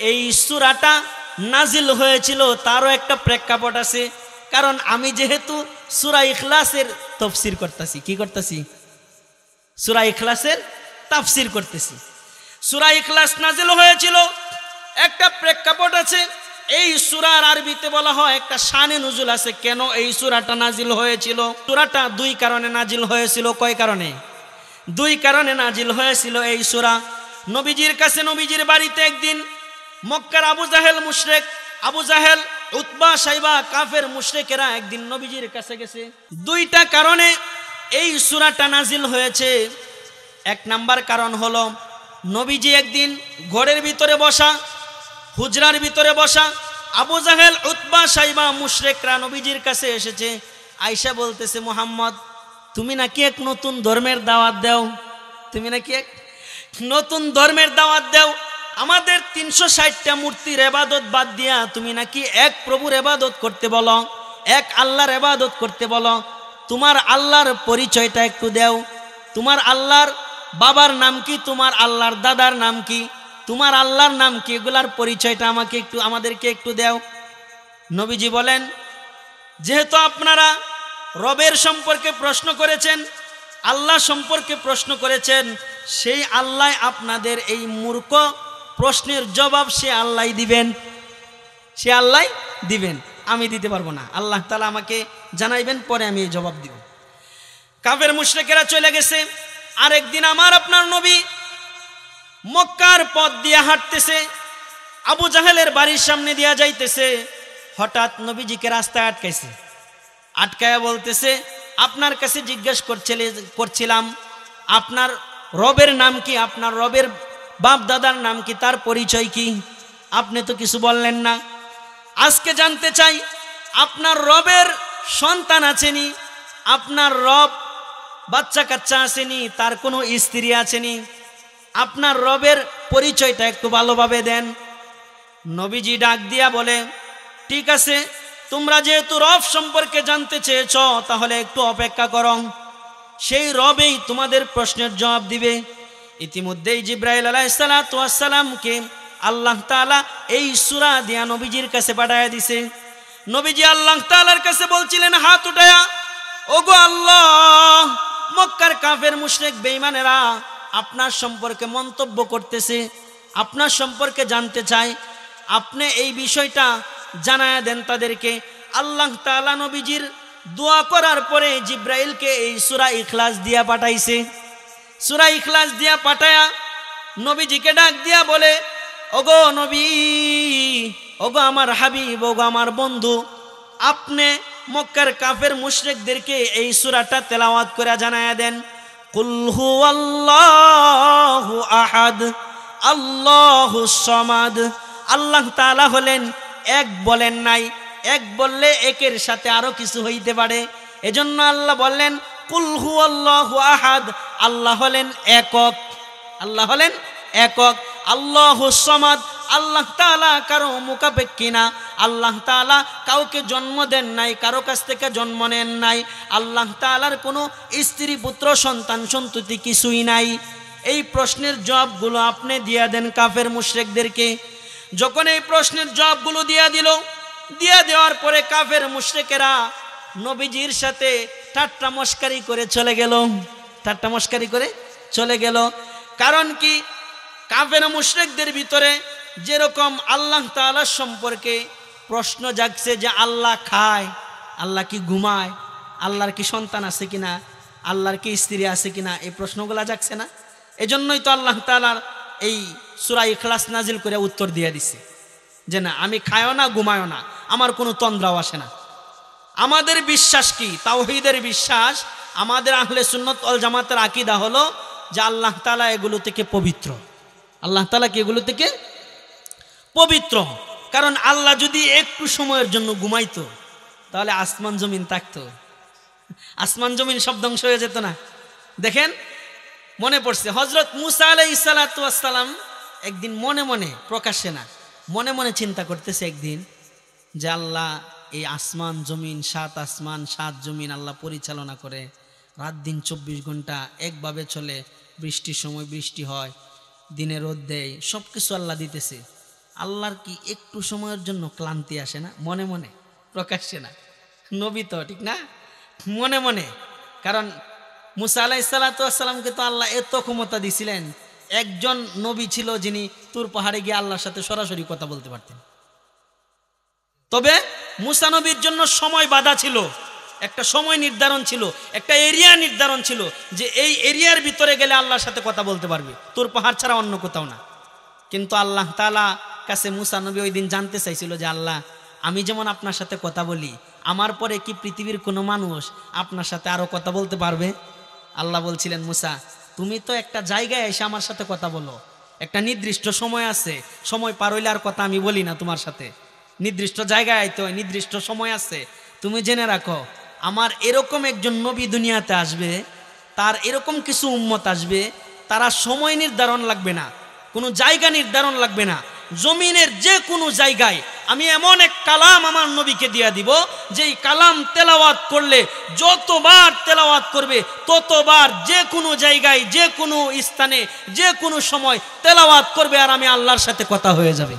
এই সূরাটা নাজিল হয়েছিল তারও একটা প্রেক্ষাপট আছে। কারণ আমি যেহেতু সূরা ইখলাসের তাফসীর করতেছি, কি করতেছি? সূরা ইখলাসের তাফসীর করতেছি। সূরা ইখলাস নাজিল হয়েছিল, একটা প্রেক্ষাপট আছে। এই সূরার আরবিতে বলা হয় একটা শানে নুজুল আছে। কেন এই সূরাটা নাজিল হয়েছিল? সূরাটা 2 কারণে নাজিল হয়েছিল। কয় কারণে? 2 কারণে নাজিল হয়েছিল এই সূরা। নবীজির কাছে, নবীজির বাড়িতে একদিন মক্কার আবু জাহেল মুশরিক, আবু জাহেল, উতবা, সাইবা কাফের মুশরিকেরা একদিন নবীজির কাছে গেছে। 2টা কারণে এই সূরাটা নাজিল হয়েছে। 1 নাম্বার কারণ হলো, নবীজি একদিন ঘরের ভিতরে বসা, হুজরার ভিতরে বসা, আবু জাহেল, উতবা, সাইবা মুশরিকরা নবীজির কাছে এসেছে। আয়েশা বলতেছে, মুহাম্মদ তুমি নাকি এক নতুন ধর্মের দাওয়াত দাও, তুমি নাকি এক নতুন ধর্মের দাওয়াত দাও। আমাদের 360টা মূর্তির ইবাদত বাদ দিয়া তুমি নাকি এক প্রভুর ইবাদত করতে বলো, এক আল্লাহর ইবাদত করতে বলো। তোমার আল্লাহর পরিচয়টা একটু দাও। তোমার আল্লাহর বাবার নাম কি? তোমার আল্লাহর দাদার নাম কি? তোমার আল্লাহর নাম কি? এগুলার পরিচয়টা আমাদেরকে একটু দাও। নবীজি বলেন, যেহেতু আপনারা রবের সম্পর্কে প্রশ্ন করেছেন, আল্লাহ সম্পর্কে প্রশ্ন করেছেন, সেই আল্লাহ আপনাদের এই মূর্খ প্রশ্নের জবাব সে আল্লাহ দিবেন, সে আল্লাহ দিবেন, আমি দিতে পারবো না। আল্লাহ তাআলা আমাকে জানাইবেন, পরে আমি এই জবাব দিব। কাফের মুশরিকেরা চলে গেছে। আরেকদিন আমার আপনার নবী মক্কার পথ দিয়ে হাঁটতেছে, আবু জাহেলের বাড়ির সামনে দিয়া যাইতেছে। হঠাৎ নবীজিকে রাস্তায় আটকাইছে। আটকায়া বলতেছে, আপনার কাছে জিজ্ঞেস করছিলাম আপনার রবের নাম কি, আপনার রবের বাপ দাদার নাম কি, তার পরিচয় কি? আপনি তো কিছু বললেন না। আজকে জানতে চাই আপনার রবের সন্তান আছেনি, আপনার রব বাচ্চা কাচ্চা আসেনি, তার কোনো স্ত্রী আছেনি? আপনার রবের পরিচয়টা একটু ভালোভাবে দেন। নবীজি ডাক দিয়া বলে, ঠিক আছে, তোমরা যেহেতু রব সম্পর্কে জানতে চেয়েছ, তাহলে একটু অপেক্ষা করো, সেই রবেই তোমাদের প্রশ্নের জবাব দিবে। ইতিমধ্যেই জিব্রাইল আলাইহিসসালাতু ওয়াসসালামকে আল্লাহ তাআলা এই সূরা দিয়া নবীজির কাছে পাঠায়া দিছে। নবীজি আল্লাহ তাআলার কাছে বলছিলেন হাত উঠায়া, ওগো আল্লাহ, মক্কার কাফের মুশরিক বেঈমানেরা আপনার সম্পর্কে মন্তব্য করতেছে, আপনার সম্পর্কে জানতে চায়, আপনি এই বিষয়টা জানায়া দেন তাদেরকে। আল্লাহ তাআলা নবীজির দোয়া করার পরে জিব্রাইলকে এই সূরা ইখলাস দিয়া পাঠাইছে। সূরা ইখলাস দিয়া পাঠায়া নবীজিকে ডাক দিয়া বলে, ওগো নবী, ওগো আমার হাবিব, ওগো আমার বন্ধু, আপনি মক্কার কাফের মুশরিকদেরকে এই সূরাটা তেলাওয়াত করে জানায়া দেন, কুল হুয়াল্লাহু আহাদ আল্লাহুস সামাদ। আল্লাহ তাআলা হলেন এক, বলেন নাই, এক বললে একের সাথে আরো কিছু হইতে পারে, এজন্য আল্লাহ বললেন কুল হুয়াল্লাহু আহাদ, আল্লাহ হলেন একক, আল্লাহ হলেন একক। আল্লাহুস সামাদ, আল্লাহ তাআলা কারো মুখাপেক্ষী না, আল্লাহ তাআলা কাউকে জন্ম দেন নাই, কারো কাছ থেকে জন্ম নেন নাই, আল্লাহ তাআলার কোনো স্ত্রী পুত্র সন্তান সন্ততি কিছুই নাই। এই প্রশ্নের জবাবগুলো আপনি দিয়া দেন কাফের মুশরিকদেরকে। যখন এই প্রশ্নের জবাবগুলো দিয়া দিল, দিয়া দেওয়ার পরে কাফের মুশরিকেরা নবীজির সাথে ঠাট্টা মস্কারি করে চলে গেল, ঠাট্টা মস্কারি করে চলে গেল। কারণ কি, কাফের মুশরিকদের ভিতরে যেরকম আল্লাহ তাআলা সম্পর্কে প্রশ্ন জাগছে যে আল্লাহ খায়, আল্লাহ কি ঘুমায়, আল্লাহর কি সন্তান আছে কিনা, আল্লাহর কি স্ত্রী আছে কিনা, এই প্রশ্নগুলা জাগছে না? এজন্যই তো আল্লাহ তাআলার এই সূরা ইখলাস নাজিল করে উত্তর দিয়ে দিছে যে না, আমি খায়ও না, ঘুমায়ও না, আমার কোনো তন্দ্রাও আসে না। আমাদের বিশ্বাস কি? তাওহীদের বিশ্বাস, আমাদের আহলে সুন্নাত ওয়াল জামাতের আকীদা হলো যে আল্লাহ তাআলা এগুলো থেকে পবিত্র, আল্লাহ তাআলা কি এগুলো থেকে পবিত্র। কারণ আল্লাহ যদি একটু সময়ের জন্য ঘুমাইতো, তাহলে আসমান জমিন থাকতো, আসমান জমিন সব ধ্বংস হয়ে যেত না? দেখেন, মনে পড়ছে হযরত মুসা আলাইহিস সালাতু ওয়াস সালাম একদিন মনে মনে, প্রকাশ্যে না, মনে মনে চিন্তা করতেছে একদিন যে আল্লাহ এই আসমান জমিন, 7 আসমান 7 জমিন আল্লাহ পরিচালনা করে, রাত দিন 24 ঘন্টা একভাবে চলে, বৃষ্টির সময় বৃষ্টি হয়, দিনে রোদ দেয়, সব কিছু আল্লাহ দিতেছে, আল্লাহর কি একটু সময়ের জন্য ক্লান্তি আসে না? মনে মনে, প্রকাশ্যে না, নবী তো, ঠিক না? মনে মনে। কারণ মুসা আলাইহিস সালাতু ওয়াস সালামকে তো আল্লাহ এত ক্ষমতা দিছিলেন, একজন নবী ছিল যিনি তুর পাহাড়ে গিয়ে আল্লাহর সাথে সরাসরি কথা বলতে পারতেন। তবে মুসা নবীর জন্য সময় বাধা ছিল, একটা সময় নির্ধারণ ছিল, একটা এরিয়া নির্ধারণ ছিল যে এই এরিয়ার ভিতরে গেলে আল্লাহর সাথে কথা বলতে পারবে, তুর পাহাড় ছাড়া অন্য কোথাও না। কিন্তু আল্লাহ তাআলা কাছে মুসা নবী ওই দিন জানতে চাইছিল যে আল্লাহ, আমি যেমন আপনার সাথে কথা বলি, আমার পরে কি পৃথিবীর কোনো মানুষ আপনার সাথে আরো কথা বলতে পারবে? আল্লাহ বলছিলেন, মুসা, তুমি তো একটা জায়গায় এসে আমার সাথে কথা বলো, একটা নির্দিষ্ট সময় আছে, সময় পার হইলে আর কথা আমি বলি না তোমার সাথে, নির্দিষ্ট জায়গায় আইতে হয়, নির্দিষ্ট সময় আছে। তুমি জেনে রাখো, আমার এরকম একজন নবী দুনিয়াতে আসবে, তার এরকম কিছু উম্মত আসবে, তারা সময় নির্ধারণ লাগবে না, কোনো জায়গা নির্ধারণ লাগবে না, জমিনের যে কোনো জায়গায় আমি এমন এক কালাম আমার নবীকে দিয়া দিব, যেই কালাম তেলাওয়াত করলে যতবার তেলাওয়াত করবে ততবার যে কোনো জায়গায়, যে কোনো স্থানে, যে কোনো সময় তেলাওয়াত করবে আর আমি আল্লাহর সাথে কথা হয়ে যাবে।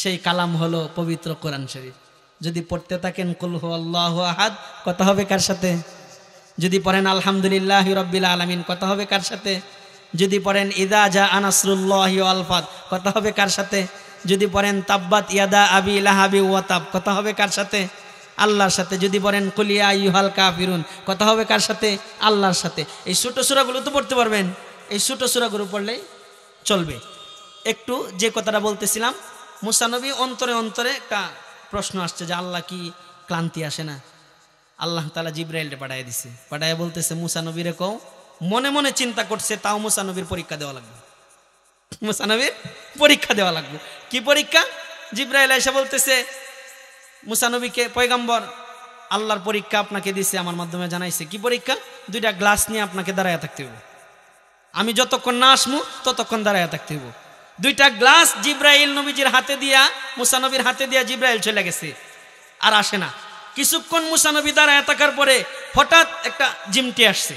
সেই কালাম হলো পবিত্র কোরআন শরীফ। যদি পড়তে থাকেন কুল হুয়াল্লাহু আহাদ, কথা হবে কার সাথে? যদি পড়েন আলহামদুলিল্লাহি রাব্বিল আলামিন, কথা হবে কার সাথে? যদি পড়েন ইযা জাআ নাসরুল্লাহি ওয়াল ফাত, কথা হবে কার সাথে? যদি পড়েন তাব্বাত ইয়াদা আবি লাহাবি ওয়া তাব, কথা হবে কার সাথে? আল্লাহর সাথে। যদি পড়েন কুল ইয়া আইয়ুহাল কাফিরুন, কথা হবে কার সাথে? আল্লাহর সাথে। এই ছোট সূরাগুলো তো পড়তে পারবেন, এই ছোট সূরাগুলো পড়লেই চলবে। একটু যে কথাটা বলতেছিলাম, মুসা নবী অন্তরে অন্তরে একটা প্রশ্ন আসছে যে আল্লাহ কি ক্লান্তি আসে না? আল্লাহ তাআলা জিব্রাইলকে পাঠিয়ে দিছে, পাঠিয়ে বলতেছে মুসা নবীরে কও, মনে মনে চিন্তা করছে তাও মুসা নবীর পরীক্ষা দেওয়া লাগবে, মুসা নবীর পরীক্ষা দেওয়া লাগবে। কি পরীক্ষা? জিব্রাইল এসে বলতেছে মুসা নবীকে, পয়গম্বর আল্লাহর পরীক্ষা আপনাকে দিছে, আমার মাধ্যমে জানাইছে। কি পরীক্ষা? 2টা গ্লাস নিয়ে আপনাকে দাঁড়ায় থাকতে হবে, আমি যতক্ষণ না আসমু ততক্ষণ দাঁড়ায় থাকতে হবে। 2টা গ্লাস জিব্রাইল নবীজির হাতে দিয়া, মুসা নবীর হাতে দিয়া জিব্রাইল চলে গেছে, আর আসে না। কিছুক্ষণ মুসা নবী দাঁড়ায় থাকার পরে হঠাৎ একটা জিমটি আসছে,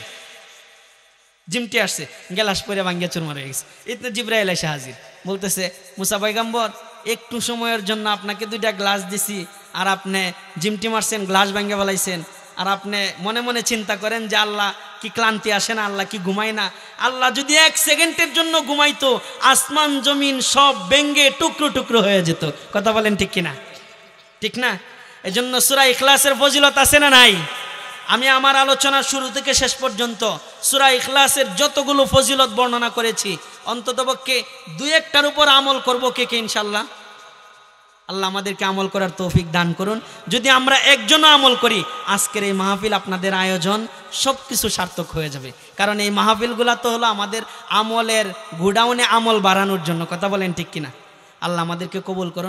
গ্লাস পরে ভাঙ্গিয়া চুরমার হয়ে গেছে। এতে জিব্রাইল এসে হাজির, বলতেছে মুসা পয়গম্বর একটু সময়ের জন্য আপনাকে 2টা গ্লাস দিছি, আর আপনি জিমটি মারছেন, গ্লাস ভাঙ্গে ফেলাইছেন, আর আপনি মনে মনে চিন্তা করেন যে আল্লাহ কি ক্লান্তি আসে না, আল্লাহ কি ঘুমায় না? আল্লাহ যদি 1 সেকেন্ডের জন্য ঘুমাইতো, আসমান জমিন সব ভেঙ্গে টুকরো টুকরো হয়ে যেত। কথা বলেন ঠিক কিনা? ঠিক না? এজন্য সূরা ইখলাসের ফজিলত আছে না নাই? আমি আমার আলোচনা শুরু থেকে শেষ পর্যন্ত সূরা ইখলাসের যতগুলো ফজিলত বর্ণনা করেছি, অন্ততপক্ষে 2-1টার উপর আমল করব কে ইনশাআল্লাহ। আল্লাহ আমাদেরকে আমল করার তৌফিক দান করুন। যদি আমরা একজনও আমল করি, আজকের এই মাহফিল, আপনাদের আয়োজন সব কিছু সার্থক হয়ে যাবে। কারণ এই মাহফিলগুলা তো হলো আমাদের আমলের গোডাউনে আমল বাড়ানোর জন্য। কথা বলেন ঠিক কিনা? আল্লাহ আমাদেরকে কবুল করুন।